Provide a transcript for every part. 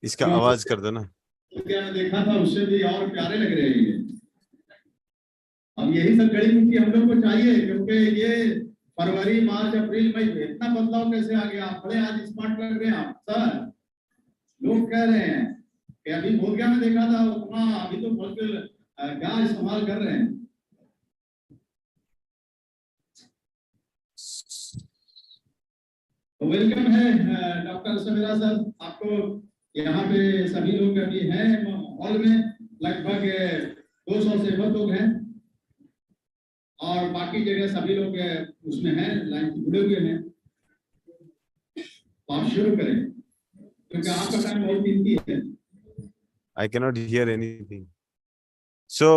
इसका आवाज कर दो ना। क्या देखा था उससे भी और प्यारे लग रहे हैं ये। अब यही सब जड़ी बूटी हम लोग को चाहिए, क्योंकि ये फरवरी मार्च अप्रैल मई में इतना बदलाव कैसे आ गया। आप बड़े आज स्मार्ट लग रहे हैं आप सर। लोग कह रहे हैं कि अभी बोधगया में देखा था उतना, अभी तो बिल्कुल क्या इस्तेमाल कर रहे हैं। तो वेलकम है डॉक्टर समीरा सर आपको। यहाँ पे सभी लोग अभी हैं हॉल में, लगभग 200 से अधिक लोग हैं और बाकी जगह सभी लोग उसमें हैं, लाइन से जुड़े हुए हैं। तो आप शुरू करें क्योंकि आपका टाइम बहुत कीमती है। I cannot hear anything. So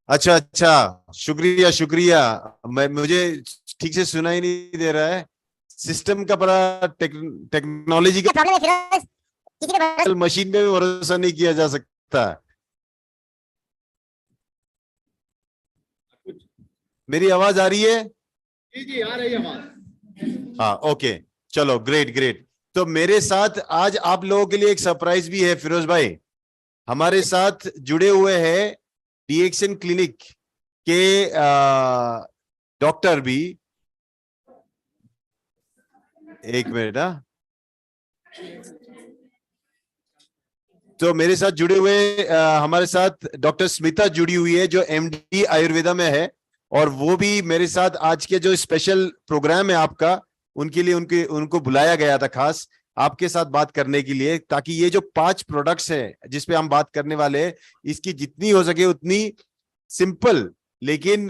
अच्छा, शुक्रिया शुक्रिया। मुझे ठीक से सुना ही नहीं दे रहा है। सिस्टम का बड़ा टेक्नोलॉजी का मशीन पे भी भरोसा नहीं किया जा सकता। मेरी आवाज आ रही है? जी आ रही है आवाज। हाँ ओके, चलो ग्रेट ग्रेट। तो मेरे साथ आज आप लोगों के लिए एक सरप्राइज भी है। फिरोज भाई हमारे साथ जुड़े हुए हैं डीएक्सन क्लिनिक के डॉक्टर भी। एक मिनट। तो मेरे साथ जुड़े हुए हमारे साथ डॉक्टर स्मिता जुड़ी हुई है जो एमडी आयुर्वेदा में है, और वो भी मेरे साथ आज के जो स्पेशल प्रोग्राम है आपका, उनके लिए उनको बुलाया गया था खास आपके साथ बात करने के लिए, ताकि ये जो 5 प्रोडक्ट्स हैं जिसपे हम बात करने वाले हैं, इसकी जितनी हो सके उतनी सिंपल लेकिन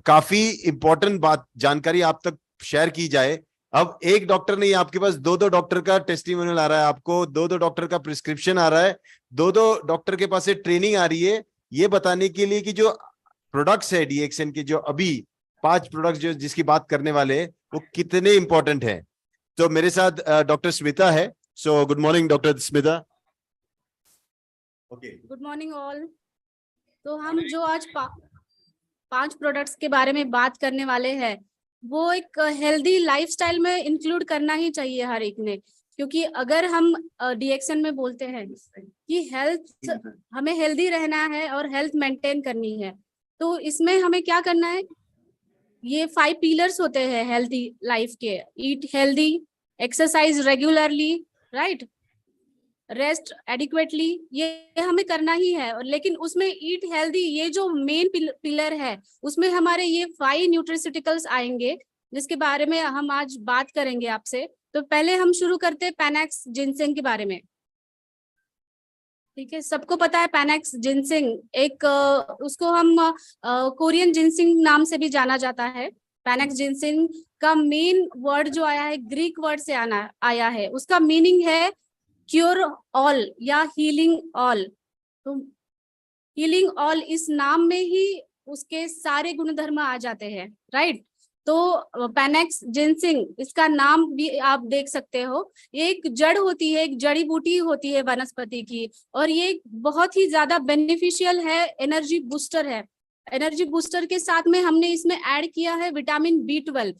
काफी इंपॉर्टेंट बात जानकारी आप तक शेयर की जाए। अब एक डॉक्टर नहीं, आपके पास 2-2 डॉक्टर का टेस्टिमोनियल आ रहा है, आपको 2-2 डॉक्टर का प्रिस्क्रिप्शन आ रहा है, 2-2 डॉक्टर के पास से ट्रेनिंग आ रही है, ये बताने के लिए कि जो प्रोडक्ट्स है डीएक्सन के, जो अभी 5 प्रोडक्ट्स जो जिसकी बात करने वाले हैं, वो कितने इंपॉर्टेंट है। तो मेरे साथ डॉक्टर स्मिता है। So good morning doctor Smita. Okay, good morning all. तो हम जो आज 5 प्रोडक्ट्स के बारे में बात करने वाले हैं, वो एक हेल्दी लाइफस्टाइल में इंक्लूड करना ही चाहिए हर एक ने, क्योंकि अगर हम डीएक्सन में बोलते हैं कि हेल्थ, हमें हेल्दी रहना है और हेल्थ मेंटेन करनी है, तो इसमें हमें क्या करना है। ये 5 पिलर्स होते हैं हेल्दी लाइफ के। Eat healthy, exercise regularly, right, rest adequately, ये हमें करना ही है। और लेकिन उसमें ईट हेल्दी, ये जो मेन पिलर है, उसमें हमारे ये 5 न्यूट्रिस्यूटिकल्स आएंगे जिसके बारे में हम आज बात करेंगे आपसे। तो पहले हम शुरू करते हैं पैनैक्स जिनसेंग के बारे में। ठीक है, सबको पता है पैनैक्स जिनसेंग एक उसको हम कोरियन जिनसेंग नाम से भी जाना जाता है। पैनैक्स जिनसेंग का मेन वर्ड जो आया है, ग्रीक वर्ड से आया है। उसका मीनिंग है क्योर ऑल या हीलिंग ऑल। तो हीलिंग ऑल इस नाम में ही उसके सारे गुणधर्म आ जाते हैं, राइट। तो पैनैक्स जिनसेंग, इसका नाम भी आप देख सकते हो, एक जड़ होती है, एक जड़ी बूटी होती है वनस्पति की, और ये बहुत ही ज्यादा बेनिफिशियल है, एनर्जी बूस्टर है। एनर्जी बूस्टर के साथ में हमने इसमें ऐड किया है vitamin B12।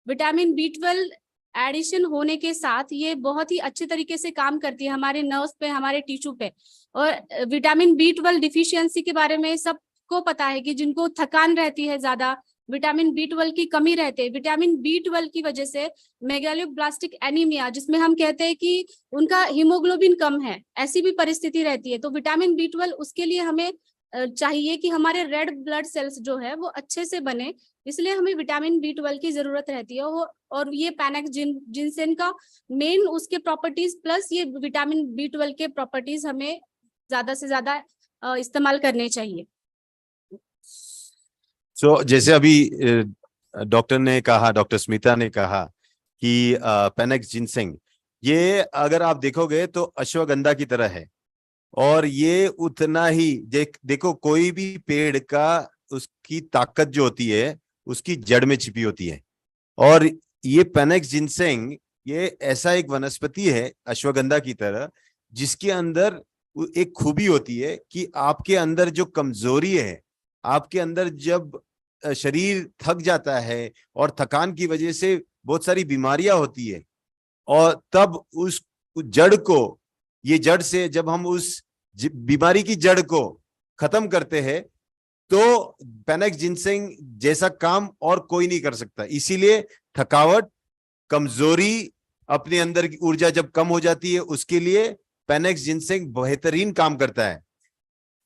Vitamin B12 addition होने के साथ ये बहुत ही अच्छे तरीके से काम करती है हमारे नर्व्स पे, हमारे टिश्यू पे। और विटामिन B12 डिफिशियंसी के बारे में सबको पता है कि जिनको थकान रहती है, ज्यादा विटामिन B12 की कमी रहती है, विटामिन B12 की वजह से मेगालोब्लास्टिक एनीमिया, जिसमें हम कहते हैं कि उनका हीमोग्लोबिन कम है, ऐसी भी परिस्थिति रहती है। तो विटामिन B12 उसके लिए हमें चाहिए कि हमारे रेड ब्लड सेल्स जो है वो अच्छे से बने, इसलिए हमें विटामिन B12 की जरूरत रहती है। और ये पैनैक्स जिनसेंग का मेन उसके प्रॉपर्टीज प्लस ये विटामिन B12 के प्रॉपर्टीज हमें ज्यादा से ज्यादा इस्तेमाल करने चाहिए। सो जैसे अभी डॉक्टर ने कहा, डॉक्टर स्मिता ने कहा कि पैनैक्स जिनसेंग, ये अगर आप देखोगे तो अश्वगंधा की तरह है, और ये उतना ही देखो कोई भी पेड़ का उसकी ताकत जो होती है उसकी जड़ में छिपी होती है, और ये पैनैक्स जिनसेंग ये ऐसा एक वनस्पति है अश्वगंधा की तरह, जिसके अंदर एक खूबी होती है कि आपके अंदर जो कमजोरी है, आपके अंदर जब शरीर थक जाता है और थकान की वजह से बहुत सारी बीमारियां होती है, और तब जड़ को, ये जड़ से जब हम उस बीमारी की जड़ को खत्म करते हैं तो पैनेक्स जिनसेंग जैसा काम और कोई नहीं कर सकता। इसीलिए थकावट, कमजोरी, अपने अंदर की ऊर्जा जब कम हो जाती है, उसके लिए पैनेक्स जिनसेंग बेहतरीन काम करता है।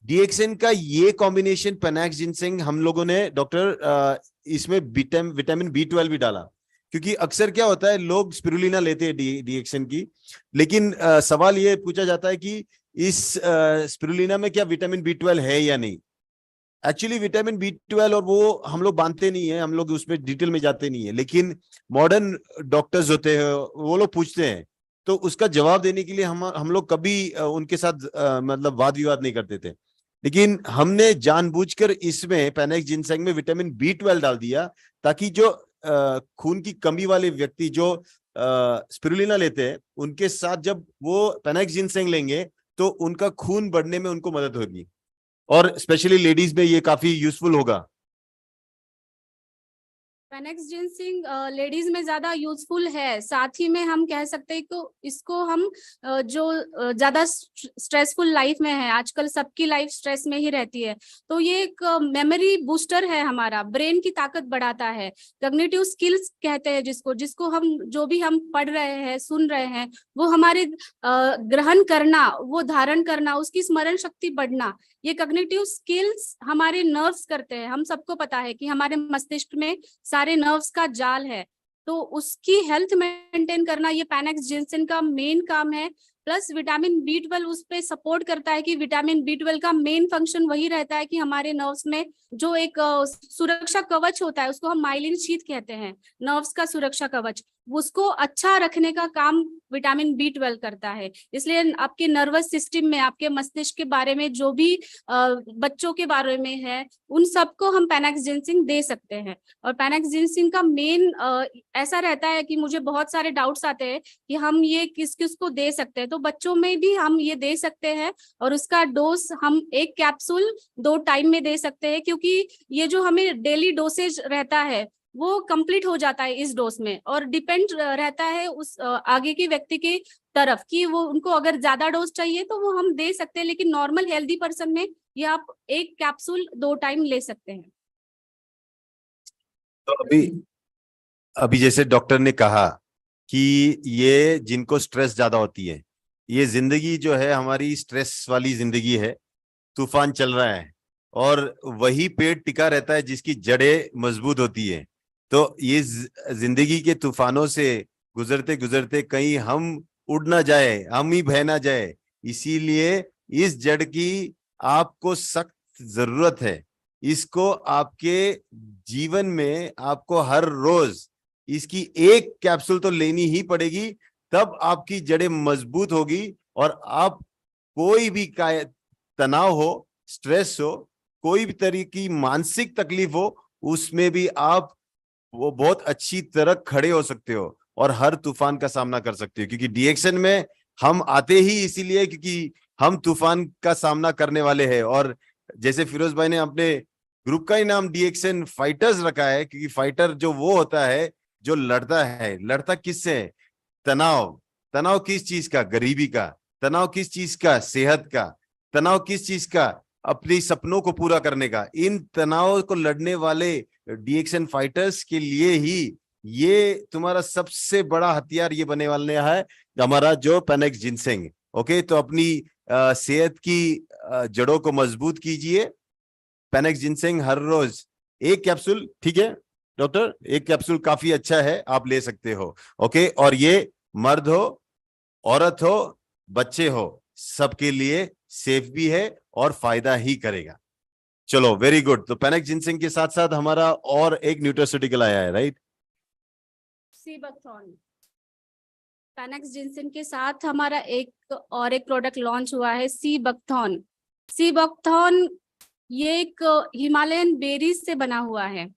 डीएक्सएन का ये कॉम्बिनेशन पैनेक्स जिनसेंग हम लोगों ने डॉक्टर इसमें विटामिन B12 भी डाला, क्योंकि अक्सर क्या होता है, लोग स्पिरुलिना लेते हैं डीएक्सएन की, लेकिन सवाल ये पूछा जाता है कि इस स्पिरुलिना में क्या विटामिन B12 है या नहीं। एक्चुअली विटामिन B12 और वो हम लोग बांधते नहीं है, हम लोग उसमें डिटेल में जाते नहीं है, लेकिन मॉडर्न डॉक्टर्स होते हैं वो लोग पूछते हैं, तो उसका जवाब देने के लिए हम लोग कभी उनके साथ मतलब वाद विवाद नहीं करते थे। लेकिन हमने जानबूझकर इसमें पैनेक्स जिनसेंग में विटामिन B12 डाल दिया, ताकि जो खून की कमी वाले व्यक्ति जो स्पिरुलिना लेते हैं, उनके साथ जब वो पैनेक्स जिनसेंग लेंगे तो उनका खून बढ़ने में उनको मदद होगी, और स्पेशली लेडीज में ये काफी यूजफुल होगा। पैनेक्स जिनसिंग लेडीज में ज्यादा यूजफुल है, साथ ही में हम कह सकते हैं कि इसको हम जो ज्यादा स्ट्रेसफुल लाइफ में है, आजकल सबकी लाइफ स्ट्रेस में ही रहती है, तो ये एक मेमोरी बूस्टर है, हमारा ब्रेन की ताकत बढ़ाता है। कॉग्निटिव स्किल्स कहते हैं जिसको हम जो भी हम पढ़ रहे हैं, सुन रहे हैं, वो हमारे ग्रहण करना, वो धारण करना, उसकी स्मरण शक्ति बढ़ना, ये कॉग्निटिव स्किल्स हमारे नर्व्स करते हैं। हम सबको पता है कि हमारे मस्तिष्क में सारे नर्व्स का जाल है, तो उसकी हेल्थ मेंटेन करना ये पैनेक्स जिनसेंग का मेन काम है। प्लस विटामिन B12 उस पे सपोर्ट करता है कि विटामिन B12 का मेन फंक्शन वही रहता है कि हमारे नर्व्स में जो एक सुरक्षा कवच होता है, उसको हम माइलिन शीथ कहते हैं, नर्व्स का सुरक्षा कवच, उसको अच्छा रखने का काम विटामिन B12 करता है। इसलिए आपके नर्वस सिस्टम में, आपके मस्तिष्क के बारे में, जो भी बच्चों के बारे में है, उन सबको हम पैनेक्स जिनसेंग दे सकते हैं। और पैनेक्स जिनसेंग का मेन ऐसा रहता है कि मुझे बहुत सारे डाउट्स आते हैं कि हम ये किस किस को दे सकते हैं, तो बच्चों में भी हम ये दे सकते हैं, और उसका डोज हम 1 कैप्सूल 2 टाइम में दे सकते हैं, क्योंकि ये जो हमें डेली डोसेज रहता है वो कंप्लीट हो जाता है इस डोज में, और डिपेंड रहता है उस आगे के व्यक्ति के तरफ कि वो उनको अगर ज्यादा डोज चाहिए तो वो हम दे सकते हैं, लेकिन नॉर्मल हेल्दी पर्सन में ये आप 1 कैप्सूल 2 टाइम ले सकते हैं। तो अभी जैसे डॉक्टर ने कहा कि ये जिनको स्ट्रेस ज्यादा होती है, ये जिंदगी जो है हमारी स्ट्रेस वाली जिंदगी है, तूफान चल रहा है, और वही पेड़ टिका रहता है जिसकी जड़ें मजबूत होती है। तो ये जिंदगी के तूफानों से गुजरते गुजरते कहीं हम उड़ ना जाए, हम ही बह ना जाए, इसीलिए इस जड़ की आपको सख्त जरूरत है। इसको आपके जीवन में आपको हर रोज इसकी 1 कैप्सूल तो लेनी ही पड़ेगी, तब आपकी जड़ें मजबूत होगी, और आप कोई भी तनाव हो, स्ट्रेस हो, कोई भी तरह की मानसिक तकलीफ हो, उसमें भी आप वो बहुत अच्छी तरह खड़े हो सकते हो और हर तूफान का सामना कर सकते हो। क्योंकि डीएक्सएन में हम आते ही इसीलिए क्योंकि हम तूफान का सामना करने वाले हैं। और जैसे फिरोज भाई ने अपने ग्रुप का ही नाम डीएक्सएन फाइटर्स रखा है, क्योंकि फाइटर जो वो होता है जो लड़ता है। लड़ता किससे है? तनाव। तनाव किस चीज का? गरीबी का। तनाव किस चीज का? सेहत का। तनाव किस चीज का? अपनी सपनों को पूरा करने का। इन तनाव को लड़ने वाले डीएक्सएन फाइटर्स के लिए ही ये तुम्हारा सबसे बड़ा हथियार ये बने वाले है हमारा जो पैनेक्स जिनसेंग। ओके, तो अपनी सेहत की जड़ों को मजबूत कीजिए। पैनेक्स जिनसेंग हर रोज 1 कैप्सूल, ठीक है डॉक्टर? 1 कैप्सूल काफी अच्छा है, आप ले सकते हो। ओके, और ये मर्द हो, औरत हो, बच्चे हो, सबके लिए सेफ भी है और फायदा ही करेगा। चलो, वेरी गुड। तो पैनेक्स जिनसेंग के साथ साथ हमारा और एक न्यूट्रास्यूटिकल आया है, राइट? सीबकथॉर्न। पैनेक्स जिनसेंग के साथ हमारा एक प्रोडक्ट लॉन्च हुआ है, सीबकथॉर्न। सीबकथॉर्न ये एक हिमालयन बेरीज से बना हुआ है।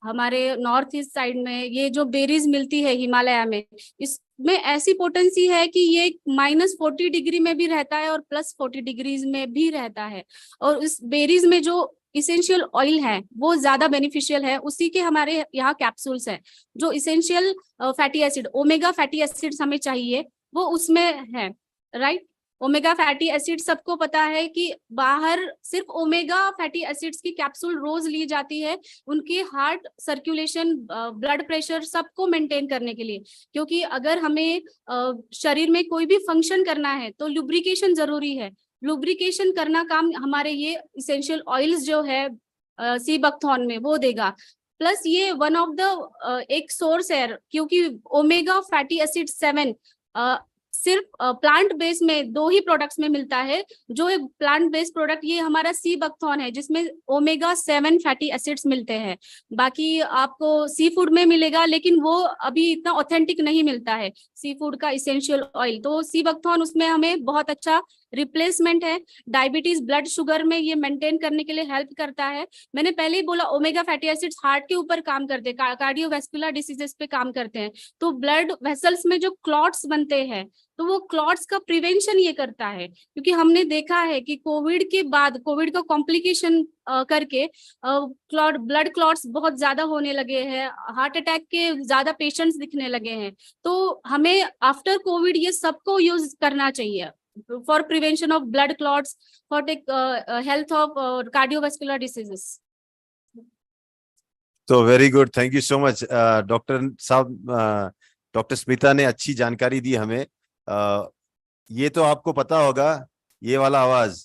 हमारे नॉर्थ ईस्ट साइड में ये जो बेरीज मिलती है हिमालय में, इसमें ऐसी पोटेंसी है कि ये -40 डिग्री में भी रहता है और +40 डिग्रीज में भी रहता है। और इस बेरीज में जो इसेंशियल ऑयल है वो ज्यादा बेनिफिशियल है। उसी के हमारे यहाँ कैप्सूल्स है जो essential fatty acid, omega fatty acids हमें चाहिए, वो उसमें है, राइट। ओमेगा फैटी एसिड सबको पता है कि बाहर सिर्फ ओमेगा फैटी एसिड्स की कैप्सूल रोज ली जाती है उनके हार्ट सर्कुलेशन, ब्लड प्रेशर सबको मेंटेन करने के लिए, क्योंकि अगर हमें शरीर में कोई भी फंक्शन करना है तो लुब्रिकेशन जरूरी है। लुब्रिकेशन करना काम हमारे ये इसेंशियल ऑयल्स जो है सी बकथॉर्न में वो देगा। प्लस ये वन ऑफ द एक सोर्स है, क्योंकि ओमेगा फैटी एसिड 7 सिर्फ प्लांट बेस में 2 ही प्रोडक्ट्स में मिलता है। जो प्लांट बेस्ड प्रोडक्ट ये हमारा सी बकथॉर्न है जिसमें ओमेगा 7 फैटी एसिड्स मिलते हैं। बाकी आपको सी फूड में मिलेगा, लेकिन वो अभी इतना ऑथेंटिक नहीं मिलता है सी फूड का इसेंशियल ऑयल। तो सी बकथॉर्न उसमें हमें बहुत अच्छा रिप्लेसमेंट है। डायबिटीज, ब्लड शुगर में ये मेंटेन करने के लिए हेल्प करता है। मैंने पहले ही बोला ओमेगा फैटी एसिड्स हार्ट के ऊपर काम करते हैं, कार्डियोवैस्कुलर डिसीजेस पे काम करते हैं। तो ब्लड वेसल्स में जो क्लॉट्स बनते हैं तो वो क्लॉट्स का प्रिवेंशन ये करता है, क्योंकि हमने देखा है कि कोविड के बाद कोविड का कॉम्प्लिकेशन करके ब्लड क्लॉट्स बहुत ज्यादा होने लगे हैं, हार्ट अटैक के ज्यादा पेशेंट्स दिखने लगे हैं। तो हमें आफ्टर कोविड ये सबको यूज करना चाहिए for prevention of blood clots, for health of cardiovascular diseases. तो very good, thank you so much doctor साहब। डॉक्टर स्मिता ने अच्छी जानकारी दी हमें। ये तो आपको पता होगा, ये वाला आवाज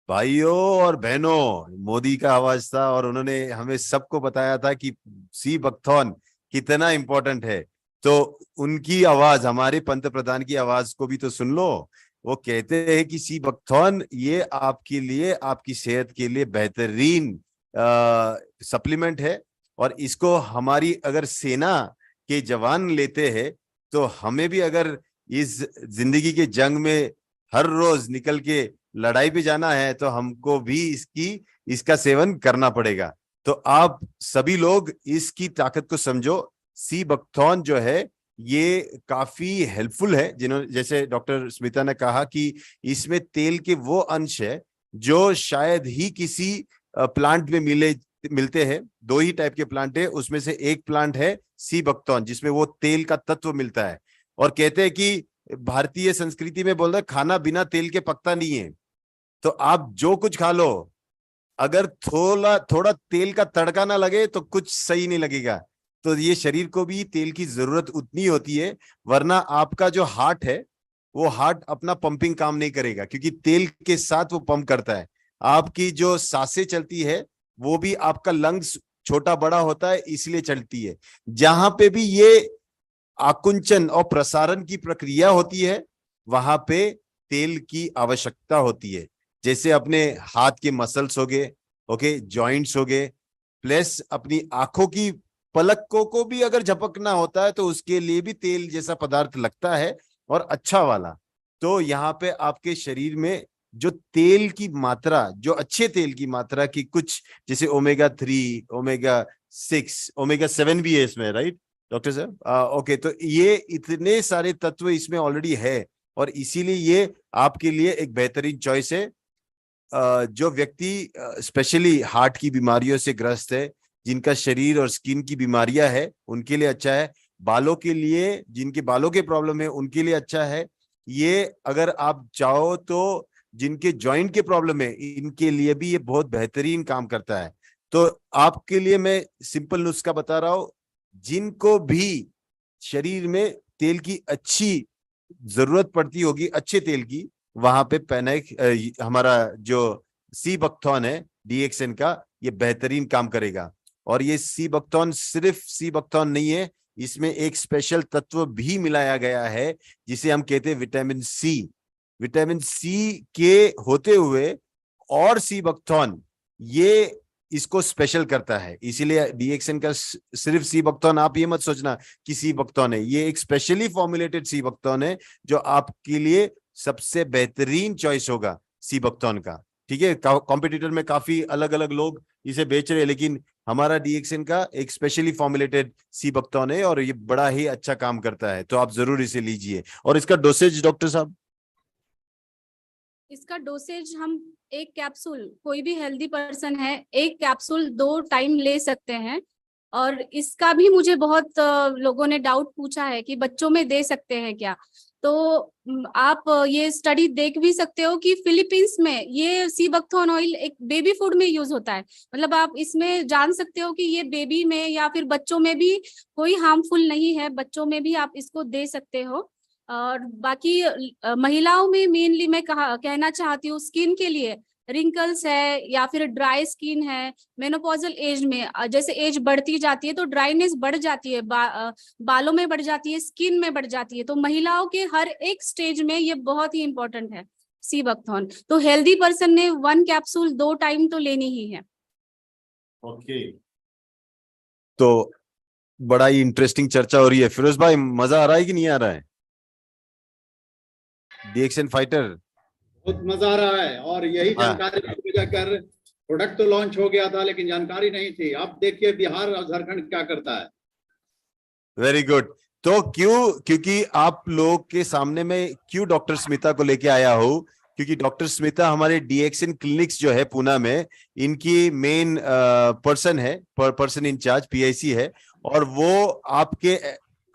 भाइयों और बहनों मोदी का आवाज था, और उन्होंने हमें सबको बताया था कि सी बकथॉर्न कितना इंपॉर्टेंट है। तो उनकी आवाज, हमारे पंत प्रधान की आवाज को भी तो सुन लो। वो कहते हैं कि सी बकथॉर्न ये आपके लिए, आपकी सेहत के लिए बेहतरीन सप्लीमेंट है, और इसको हमारी अगर सेना के जवान लेते हैं तो हमें भी अगर इस जिंदगी के जंग में हर रोज निकल के लड़ाई पे जाना है तो हमको भी इसका सेवन करना पड़ेगा। तो आप सभी लोग इसकी ताकत को समझो। सी बकथॉर्न जो है ये काफी हेल्पफुल है। जिन्होंने, जैसे डॉक्टर स्मिता ने कहा कि इसमें तेल के वो अंश है जो शायद ही किसी प्लांट में मिलते हैं। 2 ही टाइप के प्लांट है, उसमें से एक प्लांट है सी बकथॉर्न जिसमें वो तेल का तत्व मिलता है। और कहते हैं कि भारतीय संस्कृति में बोल रहे खाना बिना तेल के पकता नहीं है। तो आप जो कुछ खा लो, अगर थोड़ा तेल का तड़का ना लगे तो कुछ सही नहीं लगेगा। तो ये शरीर को भी तेल की जरूरत उतनी होती है, वरना आपका जो हार्ट है वो हार्ट अपना पंपिंग काम नहीं करेगा, क्योंकि तेल के साथ वो पंप करता है। आपकी जो सांसें चलती है वो भी आपका लंग्स छोटा बड़ा होता है इसलिए चलती है। जहां पे भी ये आकुंचन और प्रसारण की प्रक्रिया होती है वहां पे तेल की आवश्यकता होती है। जैसे अपने हाथ के मसल्स हो गए, ओके, जॉइंट्स हो गए, प्लस अपनी आंखों की पलकों को भी अगर झपकना होता है तो उसके लिए भी तेल जैसा पदार्थ लगता है, और अच्छा वाला। तो यहाँ पे आपके शरीर में जो तेल की मात्रा, जो अच्छे तेल की मात्रा की कुछ, जैसे ओमेगा 3, ओमेगा 6, ओमेगा 7 भी है इसमें, राइट डॉक्टर साहब? ओके, तो ये इतने सारे तत्व इसमें ऑलरेडी है, और इसीलिए ये आपके लिए एक बेहतरीन चॉइस है। जो व्यक्ति स्पेशली हार्ट की बीमारियों से ग्रस्त है, जिनका शरीर और स्किन की बीमारियां है, उनके लिए अच्छा है। बालों के लिए, जिनके बालों के प्रॉब्लम है उनके लिए अच्छा है। ये अगर आप चाहो तो जिनके जॉइंट के प्रॉब्लम है इनके लिए भी ये बहुत बेहतरीन काम करता है। तो आपके लिए मैं सिंपल नुस्खा बता रहा हूं, जिनको भी शरीर में तेल की अच्छी जरूरत पड़ती होगी, अच्छे तेल की, वहां पे पेनाइक हमारा जो सी बकथॉर्न है DXN का, ये बेहतरीन काम करेगा। और ये सी बकथॉर्न सिर्फ सी बकथॉर्न नहीं है, इसमें एक स्पेशल तत्व भी मिलाया गया है जिसे हम कहते हैं विटामिन सी। विटामिन सी के होते हुए और सी बकथॉर्न ये इसको स्पेशल करता है। इसीलिए DXN का सिर्फ सी बकथॉर्न, आप ये मत सोचना कि सी बकथॉर्न है, ये एक स्पेशली फॉर्मुलेटेड सी बकथॉर्न है जो आपके लिए सबसे बेहतरीन चॉइस होगा सी बकथॉर्न का। ठीक है, कॉम्पिटिटर में काफी अलग अलग लोग इसे बेच रहे हैं, लेकिन हमारा DXN का एक स्पेशली फॉर्मुलेटेड सी बकथॉर्न है और ये बड़ा ही अच्छा काम करता है। तो आप जरूर इसे लीजिए। और इसका डोसेज डॉक्टर साहब? इसका डोसेज हम एक कैप्सूल, कोई भी हेल्दी पर्सन है एक कैप्सूल 2 टाइम ले सकते हैं। और इसका भी मुझे बहुत लोगों ने डाउट पूछा है कि बच्चों में दे सकते हैं क्या। तो आप ये स्टडी देख भी सकते हो कि फिलीपींस में ये सी बकथॉर्न ऑयल एक बेबी फूड में यूज होता है। मतलब आप इसमें जान सकते हो कि ये बेबी में या फिर बच्चों में भी कोई हार्मफुल नहीं है, बच्चों में भी आप इसको दे सकते हो। और बाकी महिलाओं में मेनली मैं कहना चाहती हूँ स्किन के लिए, रिंकल्स है या फिर ड्राई स्किन है, मेनोपॉजल एज में जैसे एज बढ़ती जाती है तो ड्राइनेस बढ़ जाती है, बालों में बढ़ जाती है, स्किन में बढ़ जाती है, तो महिलाओं के हर एक स्टेज में ये बहुत ही इंपॉर्टेंट है सी बकथॉर्न। तो हेल्दी पर्सन ने 1 कैप्सूल 2 टाइम तो लेनी ही है। ओके, तो बड़ा ही इंटरेस्टिंग चर्चा हो रही है। फिरोज भाई, मजा आ रहा है कि नहीं आ रहा है? डीएक्सन फाइटर बहुत मजा आ रहा है, और यही हाँ। जानकारी की वजह कर प्रोडक्ट तो लॉन्च हो गया था लेकिन जानकारी नहीं थी। अब देखिए बिहार और झारखंड क्या करता है। Very good. तो क्योंकि आप लोग के सामने में क्यों डॉक्टर स्मिता को लेके आया हूं, क्योंकि डॉक्टर स्मिता हमारे डीएक्सन क्लिनिक्स जो है पूना में, इनकी मेन पर्सन है, पर्सन इंचार्ज पीआईसी है। और वो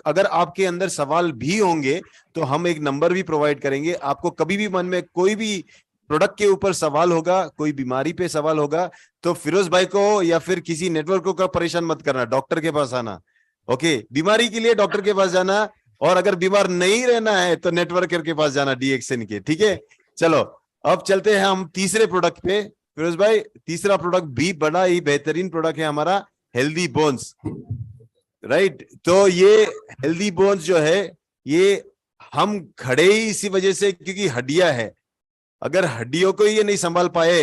अगर आपके अंदर सवाल भी होंगे तो हम एक नंबर भी प्रोवाइड करेंगे आपको। कभी भी मन में कोई भी प्रोडक्ट के ऊपर सवाल होगा, कोई बीमारी पे सवाल होगा, तो फिरोज भाई को या फिर किसी नेटवर्क को परेशान मत करना, डॉक्टर के पास आना। ओके, बीमारी के लिए डॉक्टर के पास जाना, और अगर बीमार नहीं रहना है तो नेटवर्कर के पास जाना डीएक्सन के। ठीक है, चलो अब चलते हैं हम तीसरे प्रोडक्ट पे। फिरोज भाई, तीसरा प्रोडक्ट भी बड़ा ही बेहतरीन प्रोडक्ट है हमारा, हेल्दी बोन्स। राइट, तो ये हेल्दी बोन्स जो है, ये हम खड़े ही इसी वजह से क्योंकि हड्डियां है। अगर हड्डियों को ये नहीं संभाल पाए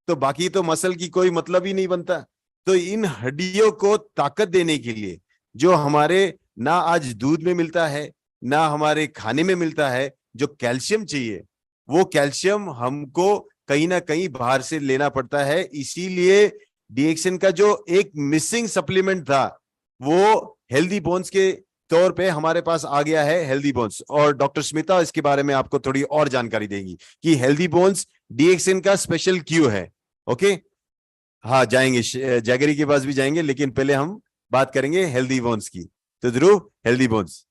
तो बाकी तो मसल की कोई मतलब ही नहीं बनता। तो इन हड्डियों को ताकत देने के लिए जो हमारे ना आज दूध में मिलता है ना हमारे खाने में मिलता है, जो कैल्शियम चाहिए, वो कैल्शियम हमको कहीं ना कहीं बाहर से लेना पड़ता है। इसीलिए डीएक्सन का जो एक मिसिंग सप्लीमेंट था वो हेल्दी बोन्स के तौर पे हमारे पास आ गया है, हेल्दी बोन्स। और डॉक्टर स्मिता इसके बारे में आपको थोड़ी और जानकारी देंगी कि हेल्दी बोन्स डीएक्सन का स्पेशल क्यों है। ओके, हाँ जाएंगे, जैगरी के पास भी जाएंगे, लेकिन पहले हम बात करेंगे हेल्दी बोन्स की। तो ध्रुव, हेल्दी बोन्स।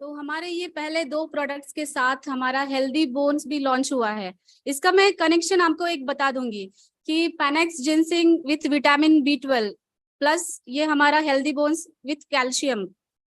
तो हमारे ये पहले 2 प्रोडक्ट्स के साथ हमारा हेल्दी बोन्स भी लॉन्च हुआ है। इसका मैं कनेक्शन आपको एक बता दूंगी कि पैनेक्स ginseng with vitamin B12 plus ये हमारा healthy bones with calcium.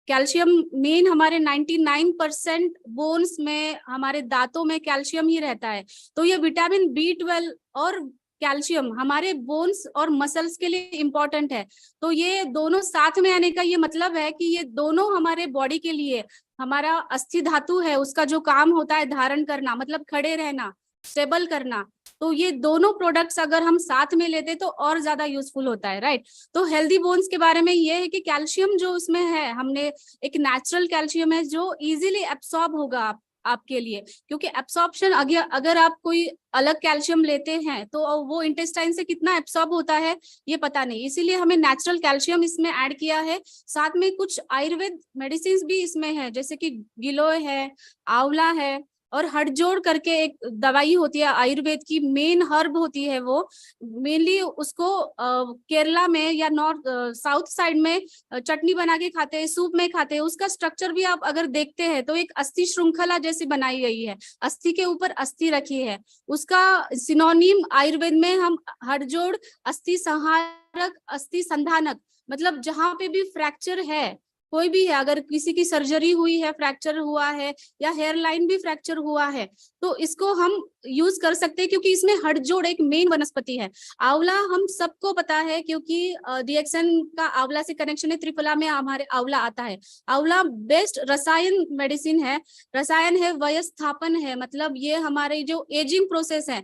Calcium main हमारे 99% बोन्स में, हमारे दांतों में कैल्शियम ही रहता है। तो ये विटामिन B12 और कैल्शियम हमारे बोन्स और मसल्स के लिए इम्पोर्टेंट है। तो ये दोनों साथ में आने का ये मतलब है कि ये दोनों हमारे बॉडी के लिए, हमारा अस्थि धातु है उसका जो काम होता है धारण करना, मतलब खड़े रहना, स्टेबल करना, तो ये दोनों प्रोडक्ट्स अगर हम साथ में लेते तो और ज्यादा यूजफुल होता है। राइट, तो हेल्दी बोन्स के बारे में ये है कि कैल्शियम जो उसमें है, हमने एक नेचुरल कैल्शियम है जो इजीली एब्सॉर्ब होगा आपके लिए, क्योंकि एब्सॉर्प्शन अगर आप कोई अलग कैल्शियम लेते हैं तो वो इंटेस्टाइन से कितना एब्सॉर्ब होता है ये पता नहीं, इसीलिए हमें नेचुरल कैल्शियम इसमें ऐड किया है। साथ में कुछ आयुर्वेद मेडिसिन भी इसमें है, जैसे कि गिलोय है, आंवला है, और हड़जोड़ करके एक दवाई होती है आयुर्वेद की, मेन हर्ब होती है वो। मेनली उसको केरला में या नॉर्थ साउथ साइड में चटनी बना के खाते हैं, सूप में खाते हैं। उसका स्ट्रक्चर भी आप अगर देखते हैं तो एक अस्थि श्रृंखला जैसी बनाई गई है, अस्थि के ऊपर अस्थि रखी है। उसका सिनोनिम आयुर्वेद में हम हड़जोड़, अस्थि संहारक, अस्थि संधानक, मतलब जहां पे भी फ्रैक्चर है, कोई भी है, अगर किसी की सर्जरी हुई है, फ्रैक्चर हुआ है, या हेयर लाइन भी फ्रैक्चर हुआ है, तो इसको हम यूज कर सकते हैं, क्योंकि इसमें हड़जोड़ एक मेन वनस्पति है। आंवला हम सबको पता है, क्योंकि डीएक्सन का आंवला से कनेक्शन है, त्रिफला में हमारे आंवला आता है। आंवला बेस्ट रसायन मेडिसिन है, रसायन है, वयस्थापन है, मतलब ये हमारे जो एजिंग प्रोसेस है,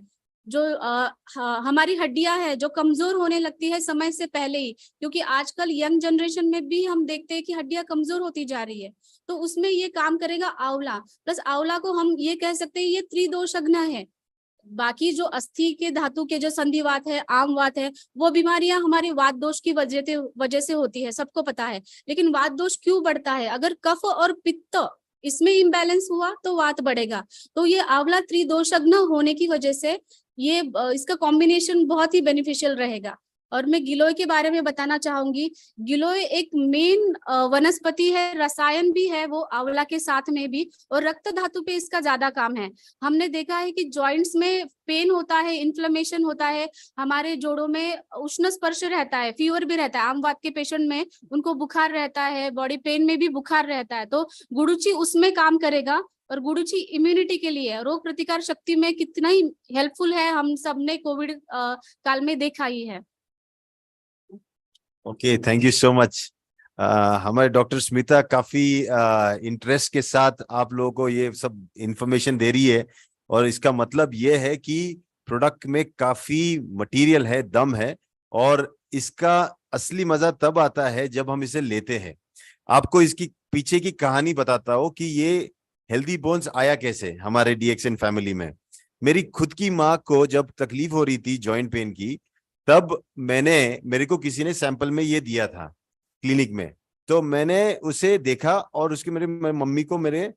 जो हमारी हड्डियां है जो कमजोर होने लगती है समय से पहले ही, क्योंकि आजकल यंग जनरेशन में भी हम देखते हैं कि हड्डियां कमजोर होती जा रही है, तो उसमें ये काम करेगा आंवला। प्लस आंवला को हम ये कह सकते हैं ये त्रिदोषज्ञ है। बाकी जो अस्थि के धातु के जो संधिवात है, आमवात है, वो बीमारियां हमारे वात दोष की वजह से होती है, सबको पता है। लेकिन वात दोष क्यों बढ़ता है? अगर कफ और पित्त इसमें इम्बैलेंस हुआ तो वात बढ़ेगा। तो ये आंवला त्रिदोषज्ञ होने की वजह से ये इसका कॉम्बिनेशन बहुत ही बेनिफिशियल रहेगा। और मैं गिलोय के बारे में बताना चाहूंगी। गिलोय एक मेन वनस्पति है, रसायन भी है वो आंवला के साथ में भी, और रक्त धातु पे इसका ज्यादा काम है। हमने देखा है कि जॉइंट्स में पेन होता है, इन्फ्लेमेशन होता है, हमारे जोड़ों में उष्ण स्पर्श रहता है, फीवर भी रहता है। आम वात के पेशेंट में उनको बुखार रहता है, बॉडी पेन में भी बुखार रहता है, तो गुडुचि उसमें काम करेगा। और गुडुचि इम्यूनिटी के लिए, रोग प्रतिकार शक्ति में कितना ही हेल्पफुल है, हम सबने कोविड काल में देखा ही है। Okay, thank you so much. हमारे डॉक्टर स्मिता काफी इंटरेस्ट के साथ आप लोगों को ये सब इंफॉर्मेशन दे रही है, और इसका मतलब ये है कि प्रोडक्ट में काफी मटेरियल है, दम है, और इसका असली मजा तब आता है जब हम इसे लेते हैं। आपको इसकी पीछे की कहानी बताता हूँ कि ये हेल्दी बोन्स आया कैसे हमारे डीएक्सएन फैमिली में। मेरी खुद की माँ को जब तकलीफ हो रही थी जॉइंट पेन की, तब मेरे को किसी ने सैंपल में ये दिया था क्लिनिक में, तो मैंने उसे देखा और उसके मेरे मम्मी को मेरे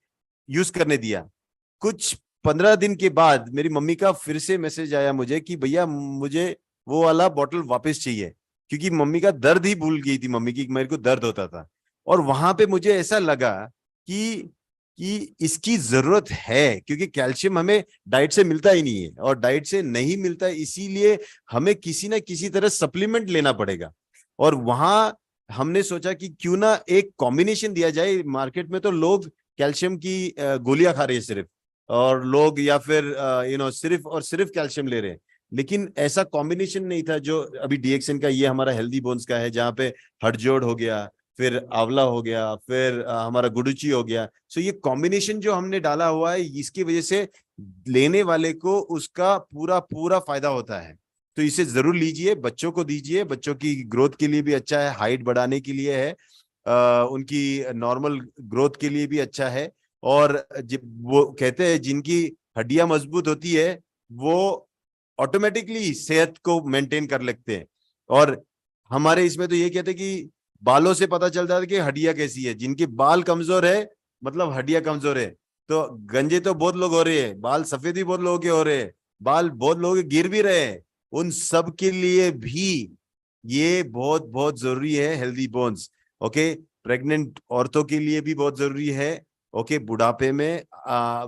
यूज करने दिया। कुछ 15 दिन के बाद मेरी मम्मी का फिर से मैसेज आया मुझे कि भैया मुझे वो वाला बॉटल वापस चाहिए, क्योंकि मम्मी का दर्द ही भूल गई थी मम्मी की, मेरे को दर्द होता था। और वहां पे मुझे ऐसा लगा कि इसकी जरूरत है, क्योंकि कैल्शियम हमें डाइट से मिलता ही नहीं है, और डाइट से नहीं मिलता है, इसीलिए हमें किसी ना किसी तरह सप्लीमेंट लेना पड़ेगा। और वहां हमने सोचा कि क्यों ना एक कॉम्बिनेशन दिया जाए। मार्केट में तो लोग कैल्शियम की गोलियां खा रहे हैं सिर्फ, और लोग या फिर सिर्फ और सिर्फ कैल्शियम ले रहे हैं, लेकिन ऐसा कॉम्बिनेशन नहीं था जो अभी डीएक्सएन का ये हमारा हेल्दी बोन्स का है, जहाँ पे हड़जोड़ हो गया, फिर आंवला हो गया, फिर हमारा गुडुचि हो गया। सो ये कॉम्बिनेशन जो हमने डाला हुआ है, इसकी वजह से लेने वाले को उसका पूरा पूरा फायदा होता है। तो इसे जरूर लीजिए, बच्चों को दीजिए, बच्चों की ग्रोथ के लिए भी अच्छा है, हाइट बढ़ाने के लिए है, उनकी नॉर्मल ग्रोथ के लिए भी अच्छा है। और वो कहते हैं जिनकी हड्डियां मजबूत होती है वो ऑटोमेटिकली सेहत को मेंटेन कर लेते हैं। और हमारे इसमें तो ये कहते हैं कि बालों से पता चलता है कि हड्डियां कैसी है। जिनके बाल कमजोर है मतलब हड्डियां कमजोर है। तो गंजे तो बहुत लोग हो रहे हैं, बाल सफेद भी बहुत लोगों के हो रहे हैं, बाल बहुत लोगों के गिर भी रहे हैं, उन सब के लिए भी ये बहुत बहुत जरूरी है हेल्दी बोन्स। ओके, प्रेग्नेंट औरतों के लिए भी बहुत जरूरी है। ओके, बुढ़ापे में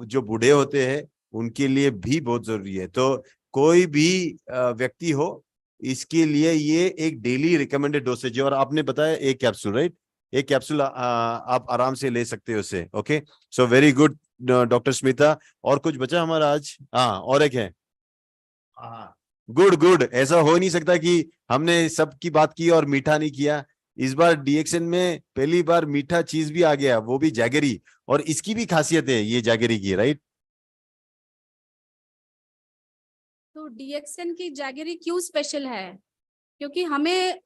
जो बूढ़े होते हैं उनके लिए भी बहुत जरूरी है। तो कोई भी व्यक्ति हो, इसके लिए ये एक डेली रिकमेंडेड डोसेज है। और आपने बताया एक कैप्सूल, राइट? एक कैप्सूल आप आराम से ले सकते हो उसे। Okay, so very good doctor Smita. और कुछ बचा हमारा आज? हाँ, और एक है। हाँ, गुड गुड। ऐसा हो नहीं सकता कि हमने सबकी बात की और मीठा नहीं किया। इस बार डीएक्सएन में पहली बार मीठा चीज भी आ गया, वो भी जैगरी। और इसकी भी खासियत है ये जैगरी की, राइट? तो डीएक्सएन की जैगरी क्यों स्पेशल है? क्योंकि हमें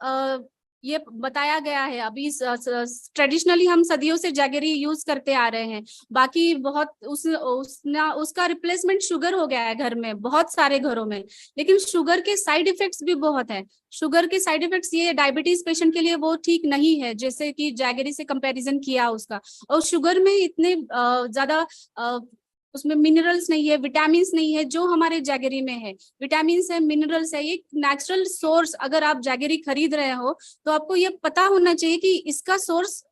ये बताया गया है, अभी ट्रेडिशनली हम सदियों से जैगरी यूज करते आ रहे हैं। बाकी बहुत उसका रिप्लेसमेंट शुगर हो गया है घर में, बहुत सारे घरों में। लेकिन शुगर के साइड इफेक्ट्स भी बहुत है। शुगर के साइड इफेक्ट्स ये डायबिटीज पेशेंट के लिए वो ठीक नहीं है, जैसे कि जैगरी से कंपैरिजन किया उसका। और शुगर में इतने ज्यादा उसमें मिनरल्स नहीं है, विटामिन्स नहीं है जो हमारे जैगरी में है। विटामिन्स है, मिनरल्स है, ये नेचुरल सोर्स। अगर आप जैगरी खरीद रहे हो तो आपको ये पता होना चाहिए कि इसका सोर्स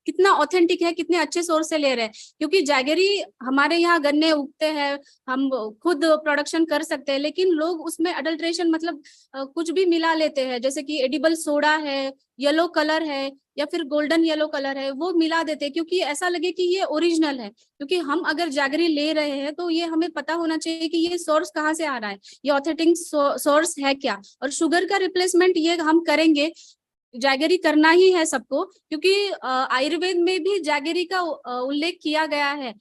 कितना ऑथेंटिक है, कितने अच्छे सोर्स से ले रहे हैं। क्योंकि जैगरी हमारे यहाँ गन्ने उगते हैं, हम खुद प्रोडक्शन कर सकते हैं, लेकिन लोग उसमें अडल्ट्रेशन मतलब कुछ भी मिला लेते हैं, जैसे कि एडिबल सोडा है, येलो कलर है, या फिर गोल्डन येलो कलर है, वो मिला देते हैं क्योंकि ऐसा लगे कि ये ओरिजिनल है। क्योंकि हम अगर जैगरी ले रहे हैं तो ये हमें पता होना चाहिए कि ये सोर्स कहाँ से आ रहा है, ये ऑथेंटिक सोर्स है क्या। और शुगर का रिप्लेसमेंट ये हम करेंगे, जैगरी करना ही है सबको, क्योंकि आयुर्वेद में भी जैगरी का उल्लेख किया गया है।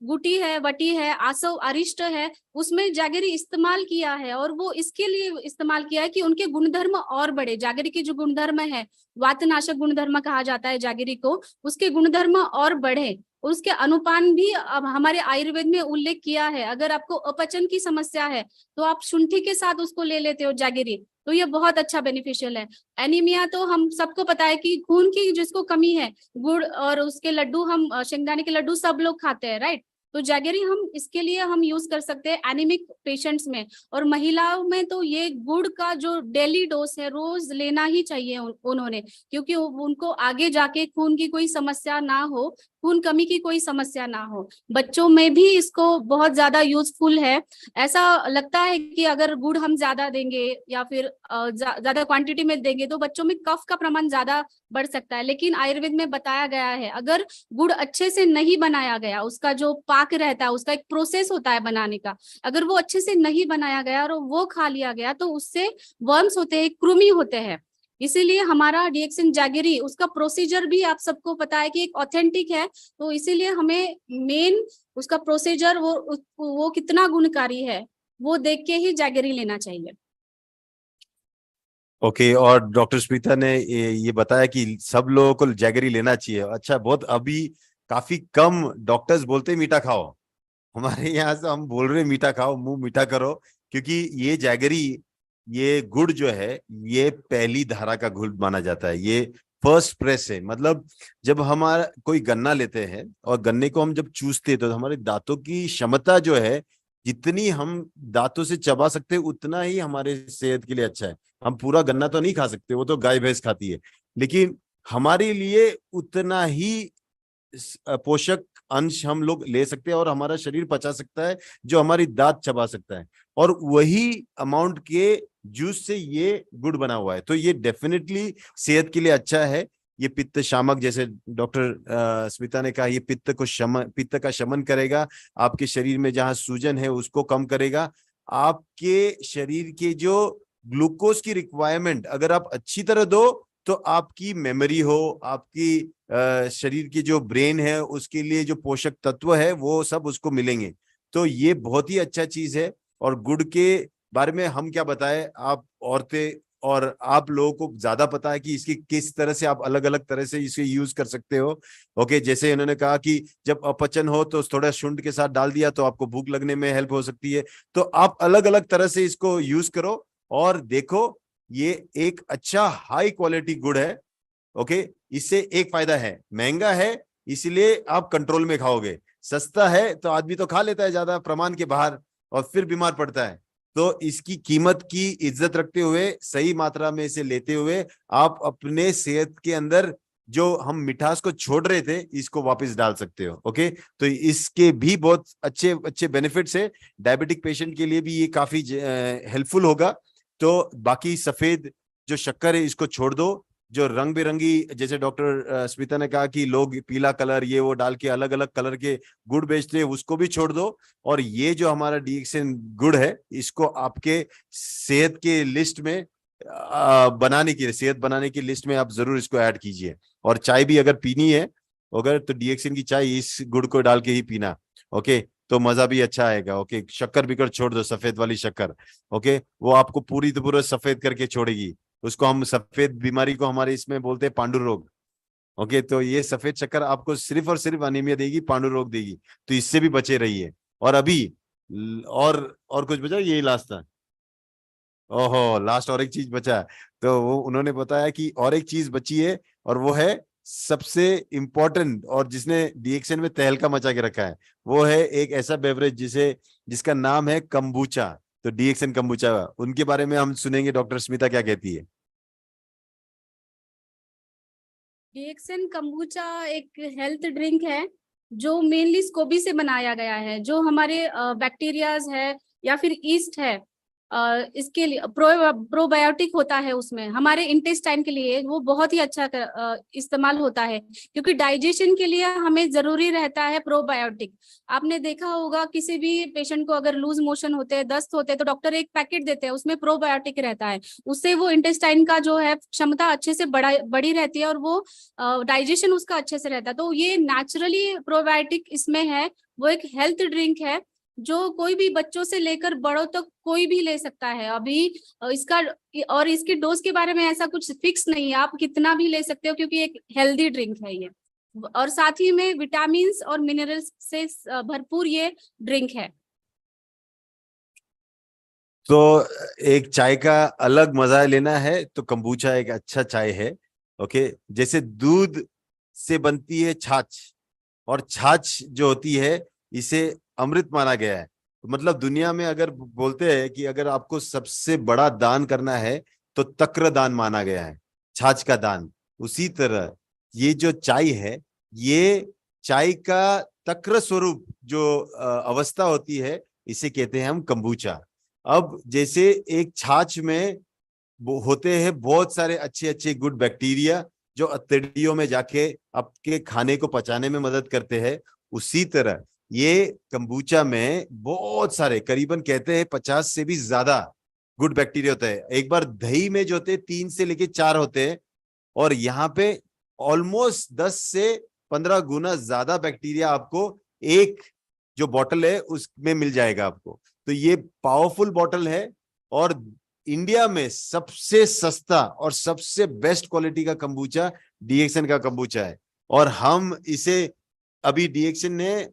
गुटी है, वटी है, आसव, अरिष्ट है, उसमें जैगरी इस्तेमाल किया है। और वो इसके लिए इस्तेमाल किया है कि उनके गुणधर्म और बढ़े। जैगरी के जो गुणधर्म है, वातनाशक गुणधर्म कहा जाता है जैगरी को, उसके गुणधर्म और बढ़े। उसके अनुपान भी अब हमारे आयुर्वेद में उल्लेख किया है। अगर आपको अपचन की समस्या है तो आप शुंठी के साथ उसको ले लेते हो जैगरी, तो ये बहुत अच्छा बेनिफिशियल है। एनीमिया तो हम सबको पता है कि खून की जिसको कमी है, गुड़ और उसके लड्डू, हम शेंगदाने के लड्डू सब लोग खाते हैं, राइट? तो जैगरी हम इसके लिए हम यूज कर सकते हैं एनीमिक पेशेंट्स में, और महिलाओं में तो ये गुड़ का जो डेली डोज है रोज लेना ही चाहिए उन्होंने, क्योंकि उनको आगे जाके खून की कोई समस्या ना हो, खून कमी की कोई समस्या ना हो। बच्चों में भी इसको बहुत ज्यादा यूजफुल है। ऐसा लगता है कि अगर गुड़ हम ज्यादा देंगे या फिर ज्यादा क्वांटिटी में देंगे तो बच्चों में कफ का प्रमाण ज्यादा बढ़ सकता है, लेकिन आयुर्वेद में बताया गया है अगर गुड़ अच्छे से नहीं बनाया गया, उसका जो पाक रहता है, उसका एक प्रोसेस होता है बनाने का, अगर वो अच्छे से नहीं बनाया गया और वो खा लिया गया तो उससे वर्म्स होते हैं, कृमि होते हैं। इसीलिए हमारा डीएक्सिन जैगरी उसका प्रोसीजर भी आप सबको पता है कि एक ऑथेंटिक है, तो इसीलिए हमें मेन उसका प्रोसीजर वो कितना गुणकारी है वो देख के ही जैगरी लेना चाहिए। ओके और डॉक्टर स्मिता ने ये बताया कि सब लोगों को जैगरी लेना चाहिए। अच्छा, बहुत अभी काफी कम डॉक्टर्स बोलते हैं मीठा खाओ, हमारे यहाँ से हम बोल रहे हैं मीठा खाओ, मुंह मीठा करो, क्योंकि ये जैगरी, ये गुड़ जो है ये पहली धारा का गुड़ माना जाता है। ये फर्स्ट प्रेस है, मतलब जब हमारा कोई गन्ना लेते हैं और गन्ने को हम जब चूसते हैं तो हमारे दांतों की क्षमता जो है, जितनी हम दांतों से चबा सकते हैं उतना ही हमारे सेहत के लिए अच्छा है। हम पूरा गन्ना तो नहीं खा सकते, वो तो गाय भैंस खाती है, लेकिन हमारे लिए उतना ही पोषक अंश हम लोग ले सकते हैं और हमारा शरीर पचा सकता है जो हमारी दांत चबा सकता है, और वही अमाउंट के जूस से ये गुड़ बना हुआ है। तो ये डेफिनेटली सेहत के लिए अच्छा है। ये पित्त शामक, जैसे डॉक्टर स्मिता ने कहा, ये पित्त का शमन करेगा, आपके शरीर में जहां सूजन है उसको कम करेगा, आपके शरीर के जो ग्लूकोज की रिक्वायरमेंट अगर आप अच्छी तरह दो तो आपकी मेमोरी हो, आपकी शरीर की जो ब्रेन है उसके लिए जो पोषक तत्व है वो सब उसको मिलेंगे। तो ये बहुत ही अच्छा चीज है। और गुड़ के बारे में हम क्या बताएं, आप औरतें और आप लोगों को ज्यादा पता है कि इसकी किस तरह से आप अलग अलग तरह से इसे यूज कर सकते हो। ओके, जैसे इन्होंने कहा कि जब अपचन हो तो थोड़ा शुंठ के साथ डाल दिया तो आपको भूख लगने में हेल्प हो सकती है। तो आप अलग अलग तरह से इसको यूज करो और देखो, ये एक अच्छा हाई क्वालिटी गुड़ है। ओके, इससे एक फायदा है, महंगा है इसलिए आप कंट्रोल में खाओगे, सस्ता है तो आदमी तो खा लेता है ज्यादा प्रमाण के बाहर और फिर बीमार पड़ता है। तो इसकी कीमत की इज्जत रखते हुए, सही मात्रा में इसे लेते हुए, आप अपने सेहत के अंदर जो हम मिठास को छोड़ रहे थे इसको वापस डाल सकते हो। ओके, तो इसके भी बहुत अच्छे अच्छे बेनिफिट्स है। डायबिटिक पेशेंट के लिए भी ये काफी हेल्पफुल होगा। तो बाकी सफेद जो शक्कर है इसको छोड़ दो, जो रंग बिरंगी, जैसे डॉक्टर स्मिता ने कहा कि लोग पीला कलर ये वो डाल के अलग अलग कलर के गुड़ बेचते हैं, उसको भी छोड़ दो। और ये जो हमारा डीएक्सिन गुड़ है इसको आपके सेहत के लिस्ट में सेहत बनाने की लिस्ट में आप जरूर इसको ऐड कीजिए। और चाय भी अगर पीनी है अगर, तो डीएक्सिन की चाय इस गुड़ को डाल के ही पीना। ओके, तो मजा भी अच्छा आएगा। ओके, शक्कर बिकर छोड़ दो, सफेद वाली शक्कर। ओके, वो आपको पूरी तो पूरा सफेद करके छोड़ेगी। उसको हम सफेद बीमारी को हमारे इसमें बोलते हैं पांडु रोग। ओके, तो ये सफेद शक्कर आपको सिर्फ और सिर्फ अनीमिया देगी, पांडु रोग देगी, तो इससे भी बचे रहिए। और अभी और कुछ बचा, यही लास्ट था। ओहो, लास्ट और एक चीज बचा है, तो वो उन्होंने बताया कि और एक चीज बची है, और वो है सबसे इंपॉर्टेंट, और जिसने डीएक्सिन में तहलका मचा के रखा है, वो है एक ऐसा बेवरेज जिसका नाम है कंबूचा। तो डीएक्सिन कंबूचा, उनके बारे में हम सुनेंगे डॉक्टर स्मिता क्या कहती है। डीएक्सिन कंबूचा एक हेल्थ ड्रिंक है जो मेनली स्कोबी से बनाया गया है, जो हमारे बैक्टीरियाज है या फिर ईस्ट है, इसके लिए प्रोबायोटिक होता है, उसमें हमारे इंटेस्टाइन के लिए वो बहुत ही अच्छा इस्तेमाल होता है, क्योंकि डाइजेशन के लिए हमें जरूरी रहता है प्रोबायोटिक। आपने देखा होगा किसी भी पेशेंट को अगर लूज मोशन होते हैं, दस्त होते हैं, तो डॉक्टर एक पैकेट देते हैं, उसमें प्रोबायोटिक रहता है, उससे वो इंटेस्टाइन का जो है क्षमता अच्छे से बड़ी रहती है और वो डाइजेशन उसका अच्छे से रहता है। तो ये नेचुरली प्रोबायोटिक इसमें है, वो एक हेल्थ ड्रिंक है जो कोई भी बच्चों से लेकर बड़ों तक कोई भी ले सकता है। अभी इसका और इसकी डोज के बारे में ऐसा कुछ फिक्स नहीं है, आप कितना भी ले सकते हो, क्योंकि एक हेल्दी ड्रिंक है ये, और साथ ही में विटामिन और मिनरल्स से भरपूर ये ड्रिंक है। तो एक चाय का अलग मजा लेना है तो कंबूचा एक अच्छा चाय है। ओके, जैसे दूध से बनती है छाछ, और छाछ जो होती है इसे अमृत माना गया है। मतलब दुनिया में अगर बोलते हैं कि अगर आपको सबसे बड़ा दान करना है तो तक्र दान माना गया है, छाछ का दान। उसी तरह ये जो चाय है, ये चाय का तक्र स्वरूप जो अवस्था होती है, इसे कहते हैं हम कंबूचा। अब जैसे एक छाछ में वो होते हैं बहुत सारे अच्छे अच्छे गुड बैक्टीरिया जो अतड़ियों में जाके आपके खाने को पचाने में मदद करते हैं, उसी तरह ये कंबूचा में बहुत सारे, करीबन कहते हैं 50 से भी ज्यादा गुड बैक्टीरिया होते हैं। एक बार दही में जो होते हैं 3 से लेके 4 होते हैं, और यहाँ पे ऑलमोस्ट 10 से 15 गुना ज्यादा बैक्टीरिया आपको एक जो बॉटल है उसमें मिल जाएगा आपको। तो ये पावरफुल बॉटल है, और इंडिया में सबसे सस्ता और सबसे बेस्ट क्वालिटी का कंबूचा डीएक्सन का कंबूचा है। और हम इसे अभी डीएक्सन ने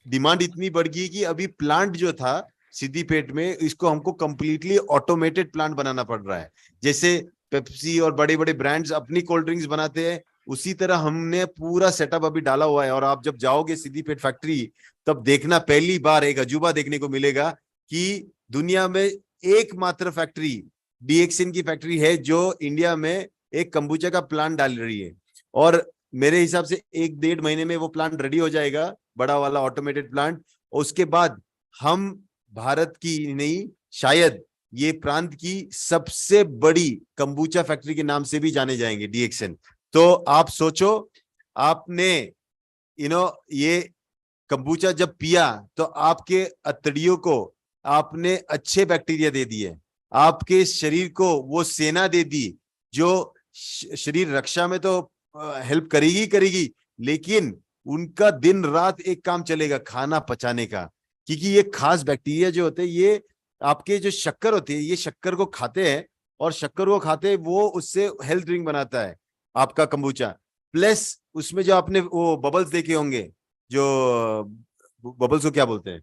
डिमांड इतनी बढ़ गई कि अभी प्लांट जो था सिद्दीपेट में, इसको हमको कंप्लीटली ऑटोमेटेड प्लांट बनाना पड़ रहा है। जैसे पेप्सी और बड़े बड़े ब्रांड्स अपनी कोल्ड ड्रिंक्स बनाते हैं, उसी तरह हमने पूरा सेटअप अभी डाला हुआ है। और आप जब जाओगे सिद्दीपेट फैक्ट्री, तब देखना पहली बार एक अजूबा देखने को मिलेगा कि दुनिया में एकमात्र फैक्ट्री डीएक्सन की फैक्ट्री है जो इंडिया में एक कंबूचा का प्लांट डाल रही है। और मेरे हिसाब से 1-1.5 महीने में वो प्लांट रेडी हो जाएगा, बड़ा वाला ऑटोमेटेड प्लांट। उसके बाद हम भारत की नहीं, शायद ये प्रांत की सबसे बड़ी कंबूचा फैक्ट्री के नाम से भी जाने जाएंगे डीएक्सन। तो आप सोचो, आपने ये कंबूचा जब पिया तो आपके अतड़ियों को आपने अच्छे बैक्टीरिया दे दिए, आपके शरीर को वो सेना दे दी जो शरीर रक्षा में तो हेल्प करेगी, लेकिन उनका दिन रात एक काम चलेगा, खाना पचाने का। क्योंकि ये खास बैक्टीरिया जो होते हैं, ये आपके जो शक्कर होती है, ये शक्कर को खाते हैं, और शक्कर को खाते वो उससे हेल्थ ड्रिंक बनाता है आपका कंबूचा। प्लस उसमें जो आपने वो बबल्स देखे होंगे, जो बबल्स को क्या बोलते हैं,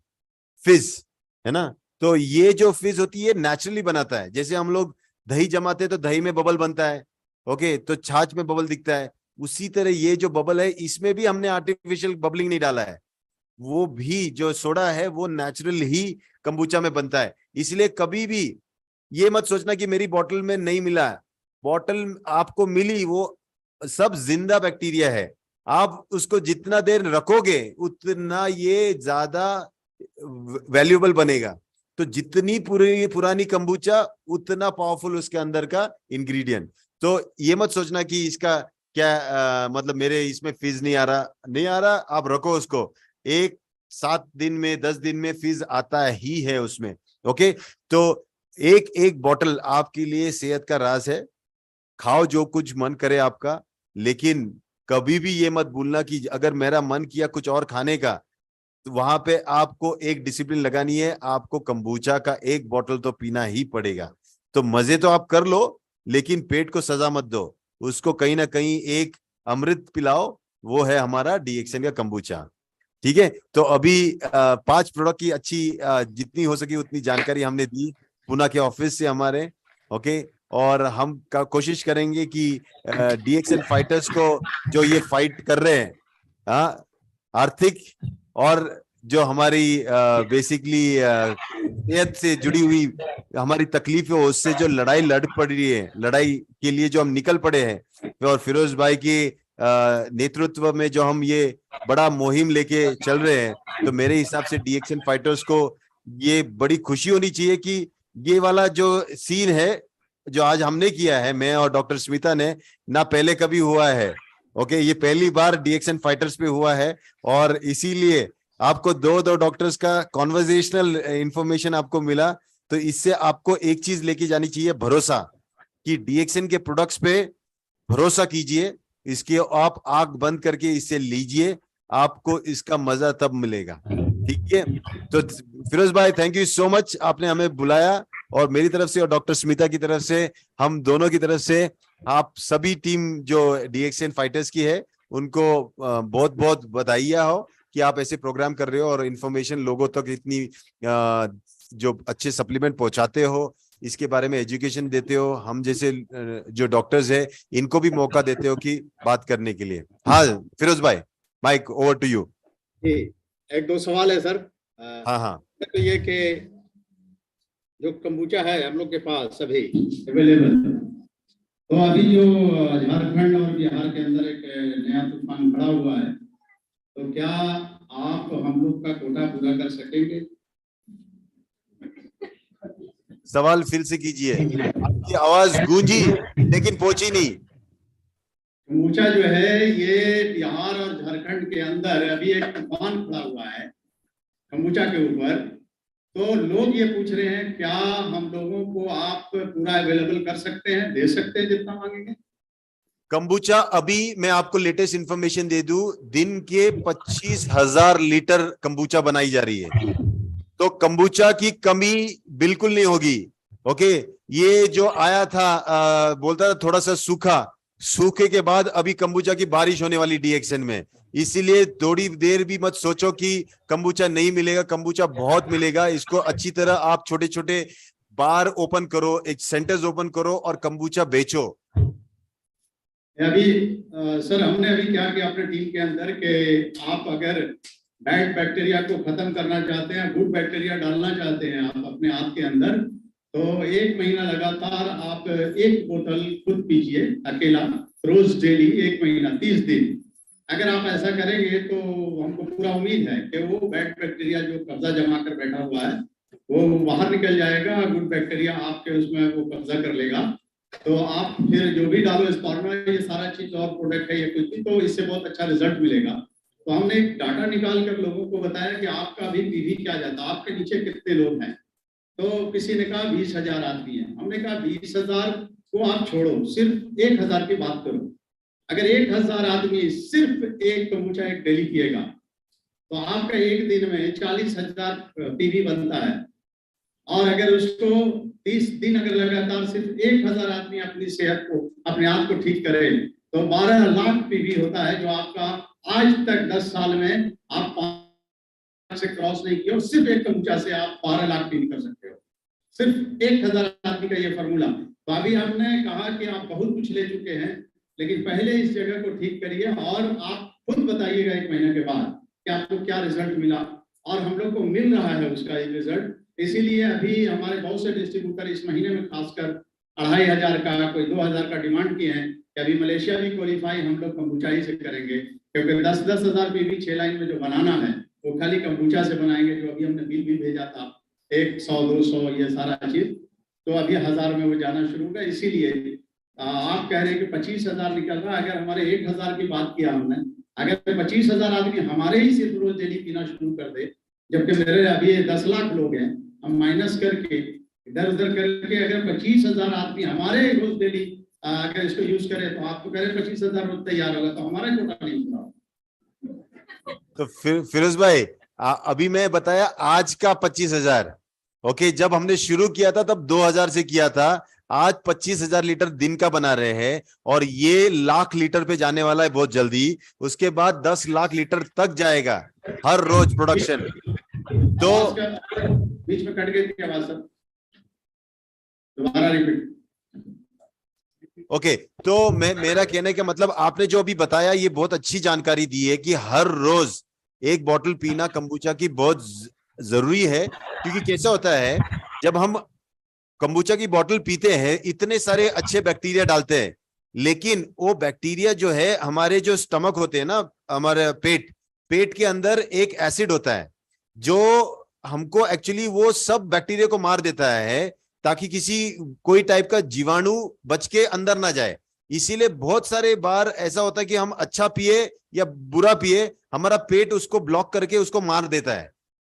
फिज, है ना। तो ये जो फिज होती है नेचुरली बनाता है। जैसे हम लोग दही जमाते हैं तो दही में बबल बनता है, ओके, तो छाछ में बबल दिखता है। उसी तरह ये जो बबल है, इसमें भी हमने आर्टिफिशियल बबलिंग नहीं डाला है, वो भी जो सोडा है वो नेचुरल ही कंबूचा में बनता है। इसलिए कभी भी ये मत सोचना कि मेरी बोतल में नहीं मिला, बोतल आपको मिली, वो सब जिंदा बैक्टीरिया है। आप उसको जितना देर रखोगे उतना ये ज्यादा वैल्यूएबल बनेगा। तो जितनी पुरानी कंबूचा उतना पावरफुल उसके अंदर का इंग्रेडिएंट। तो ये मत सोचना कि इसका क्या मतलब मेरे इसमें फिज नहीं आ रहा, आप रखो उसको, 7 दिन में 10 दिन में फिज आता ही है उसमें, ओके। तो एक एक बोतल आपके लिए सेहत का राज है, खाओ जो कुछ मन करे आपका, लेकिन कभी भी ये मत भूलना कि अगर मेरा मन किया कुछ और खाने का, तो वहां पे आपको एक डिसिप्लिन लगानी है, आपको कंबूचा का एक बोतल तो पीना ही पड़ेगा। तो मजे तो आप कर लो, लेकिन पेट को सजा मत दो, उसको कहीं ना कहीं एक अमृत पिलाओ, वो है हमारा डीएक्सन का कंबूचा, ठीक है। तो अभी 5 प्रोडक्ट की अच्छी जितनी हो सकी उतनी जानकारी हमने दी पुणे के ऑफिस से हमारे, ओके। और हम कोशिश करेंगे कि डीएक्सन फाइटर्स को जो ये फाइट कर रहे हैं, आर्थिक और जो हमारी बेसिकली सेहत से जुड़ी हुई हमारी तकलीफ है, उससे जो लड़ाई लड़ पड़ रही है, लड़ाई के लिए जो हम निकल पड़े हैं, और फिरोज भाई के नेतृत्व में जो हम ये बड़ा मुहिम लेके चल रहे हैं, तो मेरे हिसाब से डीएक्सन फाइटर्स को ये बड़ी खुशी होनी चाहिए कि ये वाला जो सीन है जो आज हमने किया है, मैं और डॉक्टर स्मिता ने, ना पहले कभी हुआ है, ओके। ये पहली बार डीएक्सन फाइटर्स पे हुआ है, और इसीलिए आपको दो डॉक्टर्स का कॉन्वर्जेशनल इंफॉर्मेशन आपको मिला। तो इससे आपको एक चीज लेके जानी चाहिए, भरोसा, कि डीएक्सन के प्रोडक्ट्स पे भरोसा कीजिए, इसके आप आंख बंद करके इसे लीजिए, आपको इसका मजा तब मिलेगा, ठीक है। तो फिरोज भाई, थैंक यू सो मच, आपने हमें बुलाया, और मेरी तरफ से और डॉक्टर स्मिता की तरफ से, हम दोनों की तरफ से, आप सभी टीम जो डीएक्सन फाइटर्स की है, उनको बहुत बहुत बधाइयां हो कि आप ऐसे प्रोग्राम कर रहे हो और इन्फॉर्मेशन लोगों तक इतनी जो अच्छे सप्लीमेंट पहुंचाते हो, इसके बारे में एजुकेशन देते हो, हम जैसे जो डॉक्टर्स है इनको भी मौका देते हो कि बात करने के लिए। हाँ फिरोज भाई, माइक ओवर टू यू। एक दो सवाल है सर। हाँ हाँ तो ये कि जो कम्बुचा है हम लोग के पास सभी अवेलेबल, तो अभी जो झारखंड और बिहार के अंदर एक नया तूफान खड़ा हुआ है, तो क्या आप हम लोग का कोटा पूरा कर सकेंगे? सवाल फिर से कीजिए, आपकी आवाज गूंजी लेकिन पहुंची नहीं। कम्बुचा जो है ये बिहार और झारखंड के अंदर अभी एक तूफान खड़ा हुआ है कम्बुचा के ऊपर, तो लोग ये पूछ रहे हैं क्या हम लोगों को आप पूरा अवेलेबल कर सकते हैं, दे सकते हैं जितना मांगेंगे? कंबुचा अभी मैं आपको लेटेस्ट इंफॉर्मेशन दे दूं, दिन के 25,000 लीटर कंबुचा बनाई जा रही है, तो कंबुचा की कमी बिल्कुल नहीं होगी। ओके, ये जो आया था बोलता था थोड़ा सा सूखे के बाद अभी कंबुचा की बारिश होने वाली डीएक्सन में, इसीलिए थोड़ी देर भी मत सोचो कि कंबुचा नहीं मिलेगा, कंबुचा बहुत मिलेगा। इसको अच्छी तरह आप छोटे छोटे बार ओपन करो, एक सेंटर्स ओपन करो और कंबुचा बेचो। अभी सर हमने अभी क्या किया अपने टीम के अंदर कि आप अगर बैड बैक्टीरिया को खत्म करना चाहते हैं, गुड बैक्टीरिया डालना चाहते हैं आप अपने आप के अंदर, तो 1 महीना लगातार आप 1 बोतल खुद पीजिए अकेला, रोज डेली 1 महीना 30 दिन। अगर आप ऐसा करेंगे तो हमको पूरा उम्मीद है कि वो बैड बैक्टीरिया जो कब्जा जमा कर बैठा हुआ है वो बाहर निकल जाएगा, गुड बैक्टीरिया आपके उसमें वो कब्जा कर लेगा। तो आप फिर जो भी डालो स्पॉर्मा, ये सारा चीज और प्रोडक्ट है ये कुछ भी, तो इससे बहुत अच्छा रिजल्ट मिलेगा। तो हमने एक डाटा निकाल कर लोगों को बताया कि आपका अभी पीवी क्या जाता है, आपके नीचे कितने लोग हैं। तो किसी ने कहा 20,000 आदमी है। हमने कहा 20,000 को आप छोड़ो, सिर्फ 1,000 की बात करो। अगर 1,000 आदमी सिर्फ एक कंबुचा एक डेली पिएगा तो आपका एक दिन में 40,000 पीवी बनता है। और अगर उसको 30 दिन अगर लगातार सिर्फ 1,000 आदमी अपनी सेहत को, अपने आप को ठीक करे, तो 12 लाख पीवी होता है, जो आपका आज तक 10 साल में आप 5 से क्रॉस नहीं किया। सिर्फ एक कंबुचा से आप 12 लाख पीवी कर सकते हो, सिर्फ 1,000 आदमी का ये फॉर्मूला। तो अभी हमने कहा कि आप बहुत कुछ ले चुके हैं, लेकिन पहले इस जगह को ठीक करिए और आप खुद बताइएगा 1 महीने के बाद कि आपको क्या रिजल्ट मिला। और हम लोग को मिल रहा है उसका एक रिजल्ट। इसीलिए अभी हमारे बहुत से डिस्ट्रीब्यूटर इस महीने में खासकर 2,500 का, कोई 2,000 का डिमांड किए हैं कि अभी मलेशिया भी क्वालिफाई हम लोग कंबुचा ही से करेंगे, क्योंकि 10-10 हज़ार पीवी 6 लाइन में जो बनाना है वो खाली कंबुचा से बनाएंगे। जो अभी हमने बिल भी भेजा था 100-200 ये सारा चीज, तो अभी 1,000 में वो जाना शुरू होगा। इसीलिए आप कह रहे हैं कि 25,000 निकल रहा है। अगर हमारे 1,000 की बात किया हमने, अगर 25,000 आदमी हमारे ही सिर्फ रोज डेली पीना शुरू कर दे, जबकि मेरे अभी 10 लाख लोग हैं, हम माइनस करके इधर उधर करके अगर 25,000 आदमी हमारे रोज डेली अगर इसको यूज करें, तो आपको कह रहे 25,000 रोज तैयार होगा, तो हमारा कोटा नहीं पूरा। तो फिरोज भाई अभी मैं बताया आज का 25,000, ओके, जब हमने शुरू किया था तब 2,000 से किया था, आज 25,000 लीटर दिन का बना रहे हैं और ये लाख लीटर पे जाने वाला है बहुत जल्दी। उसके बाद 10 लाख लीटर तक जाएगा हर रोज प्रोडक्शन। तो बीच में कट गई थी आवाज सर, दोबारा रिपीट। ओके, तो मेरा कहने का मतलब आपने जो अभी बताया ये बहुत अच्छी जानकारी दी है कि हर रोज 1 बॉटल पीना कंबुचा की बहुत जरूरी है। क्योंकि कैसा होता है, जब हम कंबुचा की बोतल पीते हैं इतने सारे अच्छे बैक्टीरिया डालते हैं, लेकिन वो बैक्टीरिया जो है हमारे जो स्टमक होते हैं ना, हमारे पेट के अंदर एक एसिड होता है जो हमको एक्चुअली वो सब बैक्टीरिया को मार देता है, ताकि कोई टाइप का जीवाणु बच के अंदर ना जाए। इसीलिए बहुत सारे बार ऐसा होता है कि हम अच्छा पिए या बुरा पिए, हमारा पेट उसको ब्लॉक करके उसको मार देता है,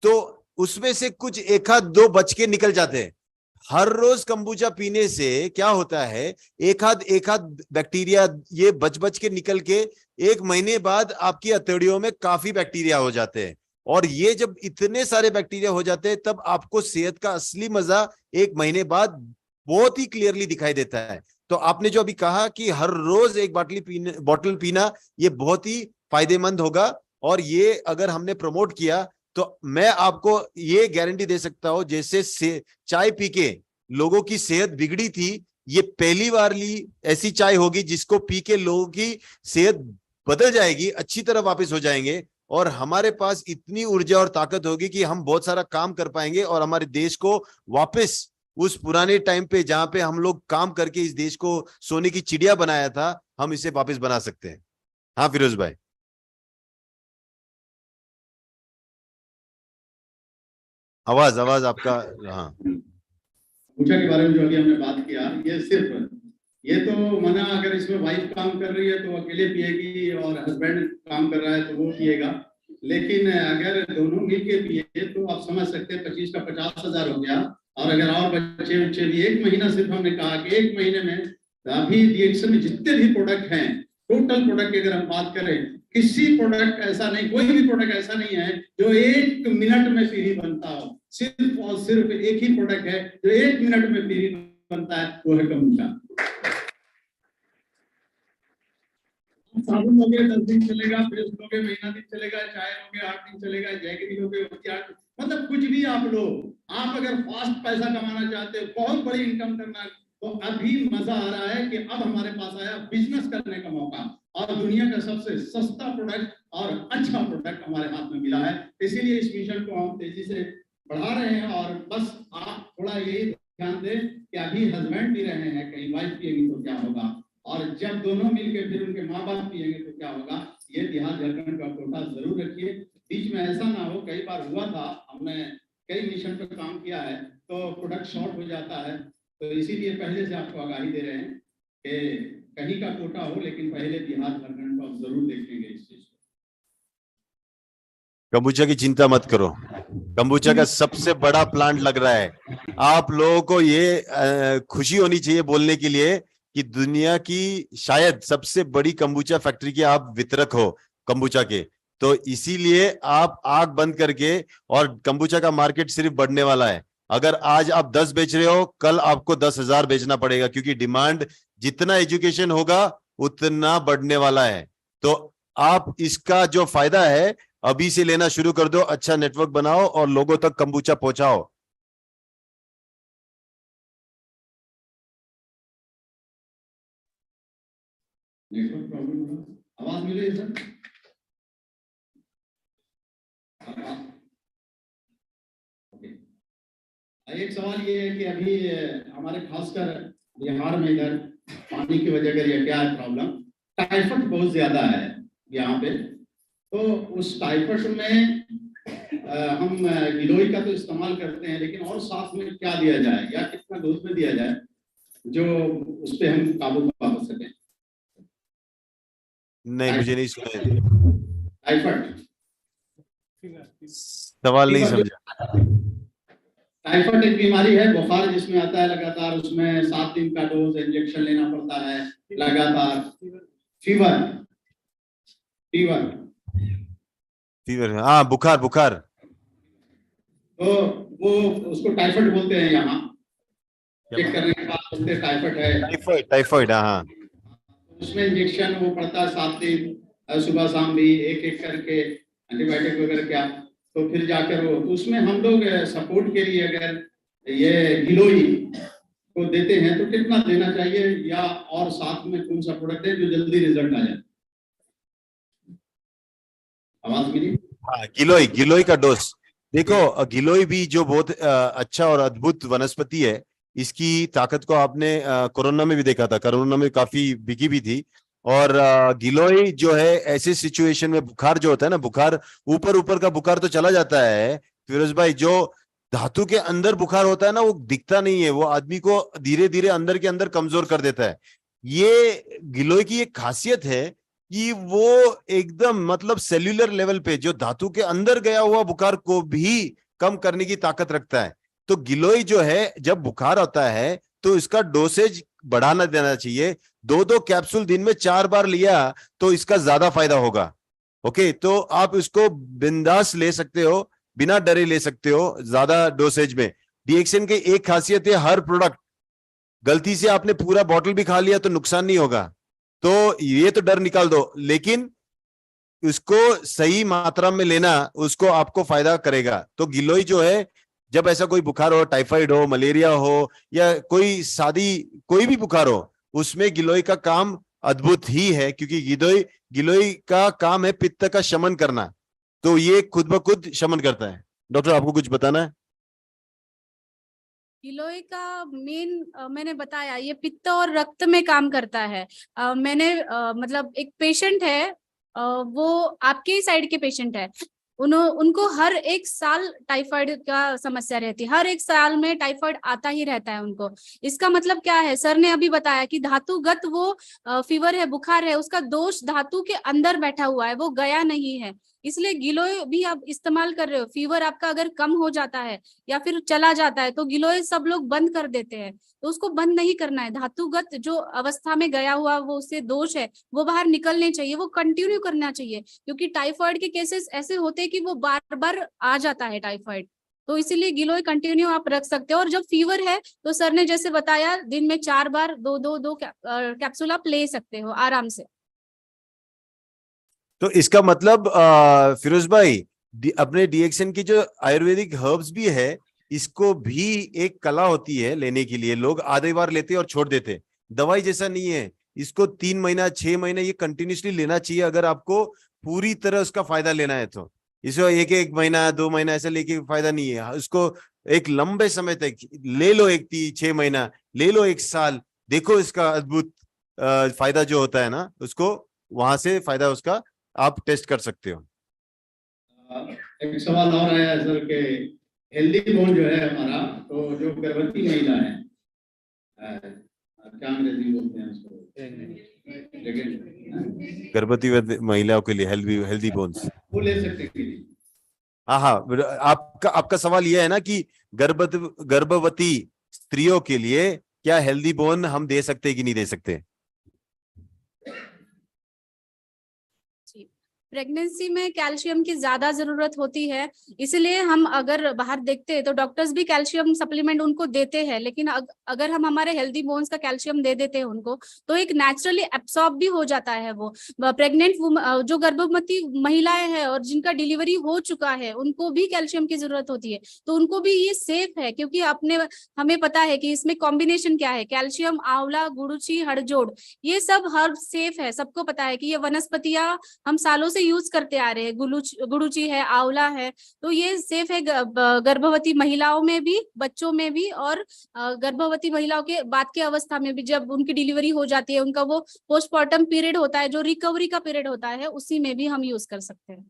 तो उसमें से कुछ 1-2 बच के निकल जाते हैं। हर रोज कंबुचा पीने से क्या होता है, एक आध बैक्टीरिया ये बच के निकल के 1 महीने बाद आपकी हथेलियों में काफी बैक्टीरिया हो जाते हैं। और ये जब इतने सारे बैक्टीरिया हो जाते हैं तब आपको सेहत का असली मजा 1 महीने बाद बहुत ही क्लियरली दिखाई देता है। तो आपने जो अभी कहा कि हर रोज 1 बॉटल पीना ये बहुत ही फायदेमंद होगा, और ये अगर हमने प्रमोट किया तो मैं आपको ये गारंटी दे सकता हूं, जैसे चाय पी के लोगों की सेहत बिगड़ी थी, ये पहली बार ऐसी चाय होगी जिसको पी के लोगों की सेहत बदल जाएगी, अच्छी तरह वापस हो जाएंगे। और हमारे पास इतनी ऊर्जा और ताकत होगी कि हम बहुत सारा काम कर पाएंगे और हमारे देश को वापस उस पुराने टाइम पे जहां पे हम लोग काम करके इस देश को सोने की चिड़िया बनाया था, हम इसे वापस बना सकते हैं। हाँ फिरोज भाई। आवाज आवाज आपका। हाँ ऊर्जा के बारे में जो अभी हमने बात किया, ये तो मना, अगर इसमें वाइफ काम कर रही है तो अकेले पिएगी और हस्बैंड काम कर रहा है तो वो पिएगा। लेकिन अगर दोनों मिलके पिए तो आप समझ सकते हैं 25 का 50,000 हो गया। और अगर और बच्चे भी, एक महीना सिर्फ हमने कहा कि एक महीने में अभी डीएक्शन में जितने भी प्रोडक्ट हैं, टोटल प्रोडक्ट की अगर हम बात करें, किसी प्रोडक्ट ऐसा नहीं, कोई भी प्रोडक्ट ऐसा नहीं है जो 1 मिनट में फ्री बनता हो। सिर्फ और सिर्फ एक ही प्रोडक्ट है जो 1 मिनट में फ्री बनता है, वो है कम्बुचा। साबुन लोगे 10 दिन चलेगा, पेस्ट लोगे महीना दिन चलेगा, चाय लोगे 8 दिन चलेगा, जैगरी लोगे 8, मतलब कुछ भी आप लो। आप अगर फास्ट पैसा कमाना चाहते हो, बहुत बड़ी इनकम करना, तो अभी मजा आ रहा है कि अब हमारे पास आया बिजनेस करने का मौका और दुनिया का सबसे सस्ता प्रोडक्ट और अच्छा प्रोडक्ट हमारे हाथ में मिला है। इसीलिए इस मिशन को हम तेजी से बढ़ा रहे हैं। और बस आप थोड़ा यही ध्यान दें कि अभी हस्बैंड पी रहे हैं, कहीं वाइफ पिएगी तो क्या होगा, और जब दोनों मिलकर फिर उनके माँ बाप पिएंगे तो क्या होगा। ये बिहार झारखंड का कोटा जरूर रखिए। बीच में ऐसा ना हो, कई बार हुआ था, हमने कई मिशन पर काम किया है तो प्रोडक्ट शॉर्ट हो जाता है। तो इसीलिए पहले से आपको आगाही दे रहे हैं कि कहीं का कोटा हो, लेकिन पहले बिहार झारखंड को आप जरूर देखेंगे इस चीज को। कम्बुचा की चिंता मत करो, कम्बुचा का सबसे बड़ा प्लांट लग रहा है। आप लोगों को ये खुशी होनी चाहिए बोलने के लिए कि दुनिया की शायद सबसे बड़ी कम्बुचा फैक्ट्री के आप वितरक हो कम्बुचा के। तो इसीलिए आप आंख बंद करके, और कम्बुचा का मार्केट सिर्फ बढ़ने वाला है। अगर आज आप 10 बेच रहे हो, कल आपको 10,000 बेचना पड़ेगा, क्योंकि डिमांड जितना एजुकेशन होगा उतना बढ़ने वाला है। तो आप इसका जो फायदा है अभी से लेना शुरू कर दो, अच्छा नेटवर्क बनाओ और लोगों तक कम्बुचा पहुंचाओ। नेटवर्क प्रॉब्लम, आवाज मिल रही है सर? एक सवाल ये है कि अभी हमारे खासकर बिहार में इधर पानी की वजह कर या क्या है प्रॉब्लम, टाइफाइड बहुत ज्यादा है यहाँ पे। तो उस टाइफाइड में हम गिलोय का तो इस्तेमाल करते हैं, लेकिन और साथ में क्या दिया जाए या कितना डोज में दिया जाए जो उस पर हम काबू पा सकें? नहीं, मुझे नहीं सुना टाइफाइड सवाल नहीं समझा। टाइफाइड एक बीमारी है, बुखार जिसमें आता है लगातार, उसमें 7 दिन का डोज इंजेक्शन लेना पड़ता है लगातार। फीवर फीवर फीवर, हाँ बुखार बुखार, तो वो उसको टाइफाइड बोलते हैं। यहाँ चेक करने के बाद बोलते हैं टाइफाइड है। टाइफाइड टाइफाइड, हाँ। उसमें इंजेक्शन वो पड़ता है 7 दिन, सुबह शाम भी एक करके एंटीबायोटिक वगैरह क्या, तो फिर जाकर वो, तो उसमें हम लोग सपोर्ट के लिए अगर ये गिलोय को देते हैं तो कितना देना चाहिए, या और साथ में कौन सा प्रोडक्ट है जो जल्दी रिजल्ट आ जाए? आवाज मिली? हाँ, गिलोय, गिलोय का डोज देखो। गिलोय भी जो बहुत अच्छा और अद्भुत वनस्पति है, इसकी ताकत को आपने कोरोना में भी देखा था, कोरोना में काफी बिकी भी थी। और गिलोय जो है ऐसे सिचुएशन में, बुखार जो होता है ना, बुखार ऊपर ऊपर का बुखार तो चला जाता है फिरोज भाई, जो धातु के अंदर बुखार होता है ना, वो दिखता नहीं है, वो आदमी को धीरे धीरे अंदर के अंदर कमजोर कर देता है। ये गिलोय की एक खासियत है कि वो एकदम मतलब सेल्यूलर लेवल पे जो धातु के अंदर गया हुआ बुखार को भी कम करने की ताकत रखता है। तो गिलोय जो है, जब बुखार होता है तो इसका डोसेज बढ़ाना देना चाहिए। 2-2 कैप्सूल दिन में 4 बार लिया तो इसका ज्यादा फायदा होगा। ओके, तो आप इसको बिंदास ले सकते हो, बिना डरे ले सकते हो ज्यादा डोसेज में। डीएक्सन की एक खासियत है, हर प्रोडक्ट गलती से आपने पूरा बॉटल भी खा लिया तो नुकसान नहीं होगा, तो ये तो डर निकाल दो, लेकिन उसको सही मात्रा में लेना उसको आपको फायदा करेगा। तो गिलोय जो है, जब ऐसा कोई बुखार हो, टाइफाइड हो, मलेरिया हो, या कोई भी बुखार हो, उसमें गिलोय का काम अद्भुत ही है, क्योंकि गिलोय का काम है पित्त का शमन करना। तो ये खुद ब खुद शमन करता है। डॉक्टर आपको कुछ बताना है? गिलोय का मेन मैंने बताया, ये पित्त और रक्त में काम करता है। मतलब एक पेशेंट है, वो आपके ही साइड के पेशेंट है, उनको हर एक साल टाइफाइड का समस्या रहती है, हर एक साल में टाइफाइड आता ही रहता है उनको। इसका मतलब क्या है, सर ने अभी बताया कि धातुगत वो फीवर है, बुखार है, उसका दोष धातु के अंदर बैठा हुआ है, वो गया नहीं है। इसलिए गिलोय भी आप इस्तेमाल कर रहे हो। फीवर आपका अगर कम हो जाता है या फिर चला जाता है तो गिलोय सब लोग बंद कर देते हैं, तो उसको बंद नहीं करना है। धातुगत जो अवस्था में गया हुआ वो उससे दोष है, वो बाहर निकलने चाहिए, वो कंटिन्यू करना चाहिए। क्योंकि टाइफाइड के केसेस ऐसे होते हैं कि वो बार बार आ जाता है टाइफाइड, तो इसीलिए गिलोय कंटिन्यू आप रख सकते हो। और जब फीवर है तो सर ने जैसे बताया, दिन में 4 बार दो कैप्सूल आप ले सकते हो आराम से। तो इसका मतलब फिरोज भाई, अपने डीएक्सन की जो आयुर्वेदिक हर्ब्स भी है, इसको भी एक कला होती है लेने के लिए। लोग आधे बार लेते और छोड़ देते। दवाई जैसा नहीं है, इसको 3 महीना 6 महीना ये कंटिन्यूसली लेना चाहिए अगर आपको पूरी तरह उसका फायदा लेना है। तो इसको एक महीना 2 महीना ऐसा लेके फायदा नहीं है। उसको एक लंबे समय तक ले लो, 6 महीना ले लो, 1 साल देखो इसका अद्भुत फायदा जो होता है ना, उसको वहां से फायदा उसका आप टेस्ट कर सकते हो। एक सवाल और आया है सर के हेल्दी बोन जो है हमारा, तो जो गर्भवती महिला है, क्या अंग्रेजी बोलते हैं उसको, गर्भवती महिलाओं के लिए हेल्दी बोन्स वो ले सकते हैं कि नहीं? हाँ हाँ, आपका सवाल यह है ना कि गर्भवती स्त्रियों के लिए क्या हेल्दी बोन हम दे सकते हैं कि नहीं दे सकते? प्रेगनेंसी में कैल्शियम की ज्यादा जरूरत होती है, इसलिए हम अगर बाहर देखते हैं तो डॉक्टर्स भी कैल्शियम सप्लीमेंट उनको देते हैं। लेकिन अगर हम हमारे हेल्दी बोन्स का कैल्शियम दे देते हैं उनको, तो एक नेचुरली एब्सॉर्ब भी हो जाता है। वो प्रेग्नेंट जो गर्भवती महिलाएं हैं और जिनका डिलीवरी हो चुका है, उनको भी कैल्शियम की जरूरत होती है। तो उनको भी ये सेफ है, क्योंकि हमें पता है कि इसमें कॉम्बिनेशन क्या है, कैल्शियम, आंवला, गुड़ुची, हड़जोड़, ये सब हर्ब सेफ है। सबको पता है कि ये वनस्पतियां हम सालों से यूज करते आ रहे हैं। गुड़ुची है, आंवला है, तो ये सेफ है गर्भवती महिलाओं में भी, बच्चों में भी, और गर्भवती महिलाओं के बाद के अवस्था में भी, जब उनकी डिलीवरी हो जाती है, उनका वो पोस्टमार्टम पीरियड होता है, जो रिकवरी का पीरियड होता है, उसी में भी हम यूज कर सकते हैं।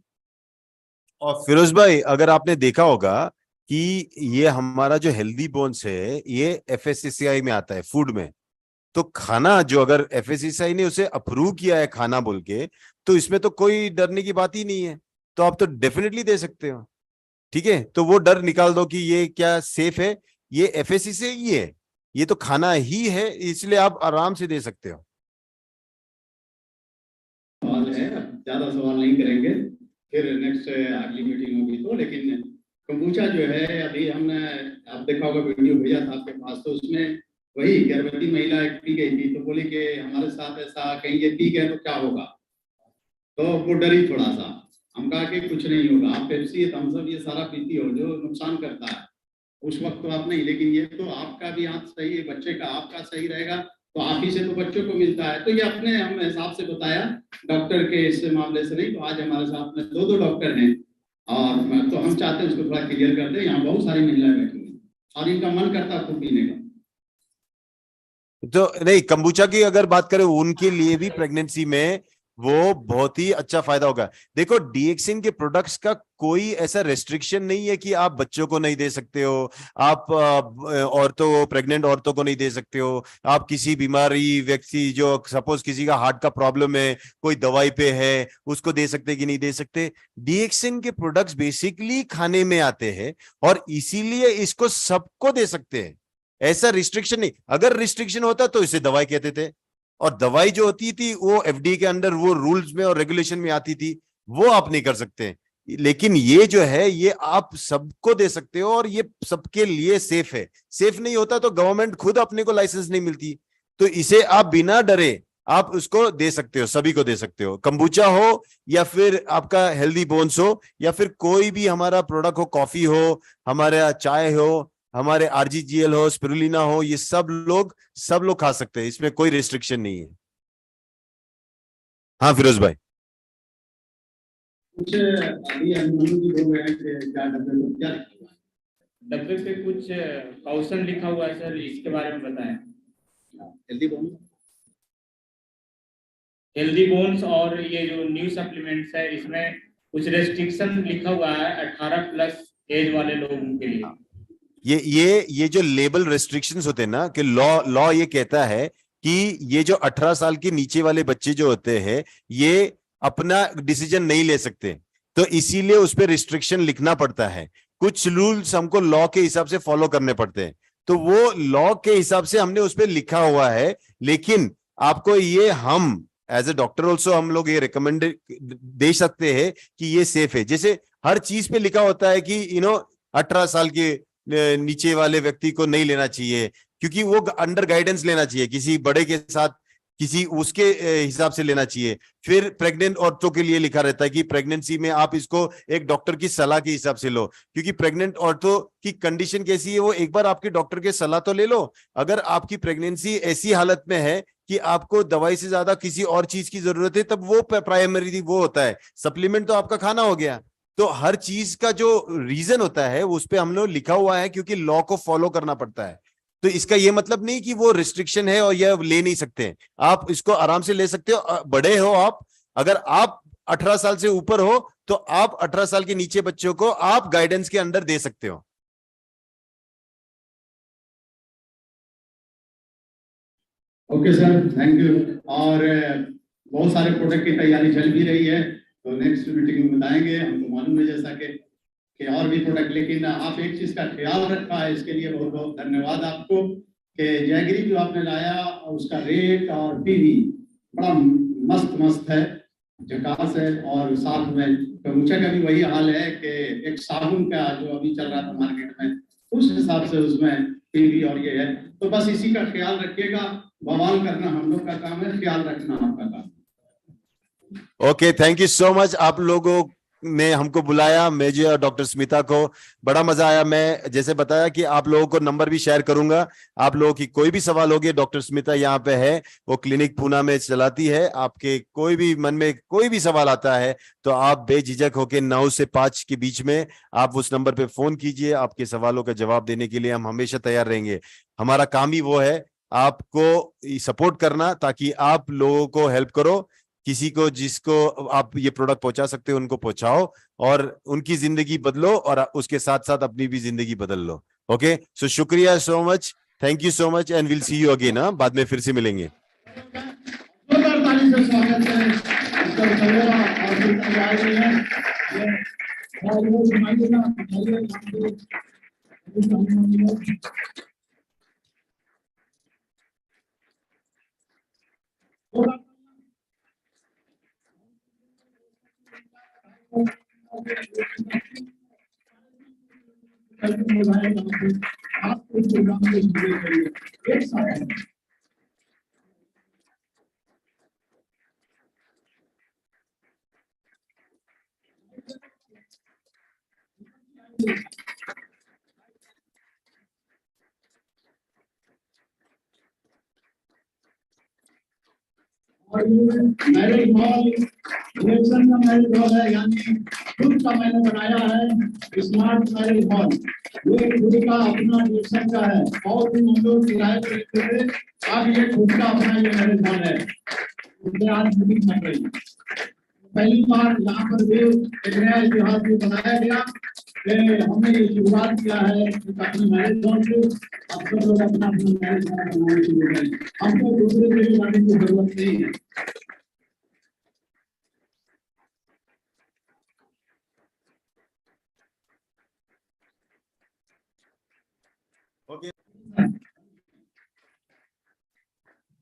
और फिरोज भाई, अगर आपने देखा होगा कि ये हमारा जो हेल्दी बोन्स है ये एफएससीआई में आता है, फूड में। तो खाना जो अगर एफएससीआई ने उसे अप्रूव किया है खाना बोल के, तो इसमें तो कोई डरने की बात ही नहीं है। तो आप तो डेफिनेटली दे सकते हो। ठीक है, तो वो डर निकाल दो कि ये क्या सेफ है, ये एफएससी से ही है, ये तो खाना ही है, इसलिए आप आराम से दे सकते हो। सवाल है, अब ज्यादा सवाल नहीं करेंगे, फिर नेक्स्ट अगली मीटिंग होगी तो। लेकिन कंबूचा जो है, अभी हमने आप देखा होगा वीडियो भेजा था आपके पास, तो उसमें वही गर्भवती महिला पी गई थी, तो बोली कि हमारे साथ ऐसा कहीं ये पी गए तो क्या होगा, तो वो डरी थोड़ा सा। हम कहा कि कुछ नहीं होगा, आप पेप्सी थम्स अप ये सारा पीती हो जो नुकसान करता है, उस वक्त तो आप नहीं, लेकिन ये तो आपका भी हाथ सही है, बच्चे का आपका सही रहेगा, तो आप ही से तो बच्चों को मिलता है। तो ये अपने हम हिसाब से बताया, डॉक्टर के इस मामले से नहीं। तो आज हमारे साथ में 2 डॉक्टर हैं, और तो हम चाहते हैं उसको थोड़ा क्लियर कर दें। यहाँ बहुत सारी महिलाएं बैठी हैं और इनका मन करता है खुद पीने का। तो नहीं, कंबूचा की अगर बात करें, उनके लिए भी प्रेगनेंसी में वो बहुत ही अच्छा फायदा होगा। देखो, डीएक्सिन के प्रोडक्ट्स का कोई ऐसा रेस्ट्रिक्शन नहीं है कि आप बच्चों को नहीं दे सकते हो, आप औरतों, प्रेग्नेंट औरतों को नहीं दे सकते हो, आप किसी बीमारी व्यक्ति, जो सपोज किसी का हार्ट का प्रॉब्लम है, कोई दवाई पे है, उसको दे सकते कि नहीं दे सकते। डीएक्सिन के प्रोडक्ट्स बेसिकली खाने में आते हैं और इसीलिए इसको सबको दे सकते हैं। ऐसा रिस्ट्रिक्शन नहीं, अगर रिस्ट्रिक्शन होता तो इसे दवाई कहते थे, और दवाई जो होती थी वो एफडीए के अंडर वो रूल्स में और रेगुलेशन में आती थी, वो आप नहीं कर सकते। लेकिन ये जो है ये आप सबको दे सकते हो और ये सबके लिए सेफ है। सेफ नहीं होता तो गवर्नमेंट खुद अपने को लाइसेंस नहीं मिलती, तो इसे आप बिना डरे आप उसको दे सकते हो, सभी को दे सकते हो। कंबूचा हो या फिर आपका हेल्दी बोन्स हो या फिर कोई भी हमारा प्रोडक्ट हो, कॉफी हो, हमारा चाय हो, हमारे आरजीजीएल हो, स्पिरुलिना हो, ये सब लोग खा सकते हैं, इसमें कोई रिस्ट्रिक्शन नहीं है। हाँ फिरोज भाई। कुछ अभी अभिमन्यु जी बोल रहे हैं कि क्या डब्बे को क्या लिखा हुआ है? डब्बे पे कुछ कॉशन लिखा हुआ है सर, इसके बारे में बताएं। हेल्दी बोन, हेल्दी बोन्स और ये जो न्यू सप्लीमेंट्स है इसमें कुछ रेस्ट्रिक्शन लिखा हुआ है 18+ एज वाले लोगों के लिए। ये जो लेबल रेस्ट्रिक्शंस होते हैं ना, कि लॉ ये कहता है कि ये जो 18 साल के नीचे वाले बच्चे जो होते हैं ये अपना डिसीजन नहीं ले सकते, तो इसीलिए उस पर रिस्ट्रिक्शन लिखना पड़ता है। कुछ रूल्स हमको लॉ के हिसाब से फॉलो करने पड़ते हैं, तो वो लॉ के हिसाब से हमने उस पर लिखा हुआ है। लेकिन आपको ये हम एज ए डॉक्टर ऑल्सो हम लोग ये रिकमेंड दे सकते हैं कि ये सेफ है। जैसे हर चीज पे लिखा होता है कि 18 साल के नीचे वाले व्यक्ति को नहीं लेना चाहिए, क्योंकि वो अंडर गाइडेंस लेना चाहिए, किसी बड़े के साथ किसी उसके हिसाब से लेना चाहिए। फिर प्रेग्नेंट औरतों के लिए लिखा रहता है कि प्रेगनेंसी में आप इसको एक डॉक्टर की सलाह के हिसाब से लो, क्योंकि प्रेग्नेंट औरतों की कंडीशन कैसी है वो एक बार आपके डॉक्टर के सलाह तो ले लो। अगर आपकी प्रेगनेंसी ऐसी हालत में है कि आपको दवाई से ज्यादा किसी और चीज की जरूरत है, तब वो प्राइमरी वो होता है। सप्लीमेंट तो आपका खाना हो गया। तो हर चीज का जो रीजन होता है उस पे हम लोग लिखा हुआ है, क्योंकि लॉ को फॉलो करना पड़ता है। तो इसका ये मतलब नहीं कि वो रिस्ट्रिक्शन है और ये ले नहीं सकते, आप इसको आराम से ले सकते हो। बड़े हो आप, अगर आप 18 साल से ऊपर हो तो आप 18 साल के नीचे बच्चों को आप गाइडेंस के अंडर दे सकते हो। Okay sir, thank you. और बहुत सारे प्रोडक्ट की तैयारी चल भी रही है, तो नेक्स्ट मीटिंग में बताएंगे। हमको मालूम है जैसा कि और भी प्रोडक्ट, लेकिन आप एक चीज का ख्याल रखा है, इसके लिए बहुत बहुत धन्यवाद आपको कि जैगरी जो आपने लाया उसका रेट और पीवी बड़ा मस्त है, झकास है। और साथ में कम्बुचा का भी वही हाल है कि एक साबुन का जो अभी चल रहा था मार्केट में, उस हिसाब से उसमें पीवी और ये है। तो बस इसी का ख्याल रखिएगा। बवाल करना हम लोग का काम है, ख्याल रखना आपका काम। Okay, thank you so much. आप लोगों ने हमको बुलाया, मुझे और डॉक्टर स्मिता को बड़ा मजा आया। मैं जैसे बताया कि आप लोगों को नंबर भी शेयर करूंगा। आप लोगों की कोई भी सवाल होगी, डॉक्टर स्मिता यहाँ पे है, वो क्लिनिक पूना में चलाती है। आपके कोई भी मन में कोई भी सवाल आता है तो आप बेझिझक होके 9 से 5 के बीच में आप उस नंबर पे फोन कीजिए। आपके सवालों का जवाब देने के लिए हम हमेशा तैयार रहेंगे। हमारा काम ही वो है, आपको सपोर्ट करना, ताकि आप लोगों को हेल्प करो। किसी को जिसको आप ये प्रोडक्ट पहुंचा सकते हो उनको पहुंचाओ और उनकी जिंदगी बदलो, और उसके साथ साथ अपनी भी जिंदगी बदल लो। ओके, सो शुक्रिया so much, thank you so much and will see you again. बाद में फिर से मिलेंगे। और ये मैरिज हॉल इलेक्शन का मैरिज हॉल है, यानी खुद का मैंने बनाया है स्मार्ट मैरिज हॉल। ये खुद का अपना इलेक्शन का है, और भी हम लोग किराए पे लेते थे, अब ये खुद का अपना ये मैरिज हॉल है। इसमें आज मीटिंग चल रही है। पहली बार यहाँ पर भी एक नया इतिहास भी बनाया गया कि हमने ये शुरुआत किया है अपने मैरिज हॉल से। अब सब लोग अपना अपना मैरिज हॉल बनाने के लिए हमको दूसरे से भी लाने की जरूरत नहीं है।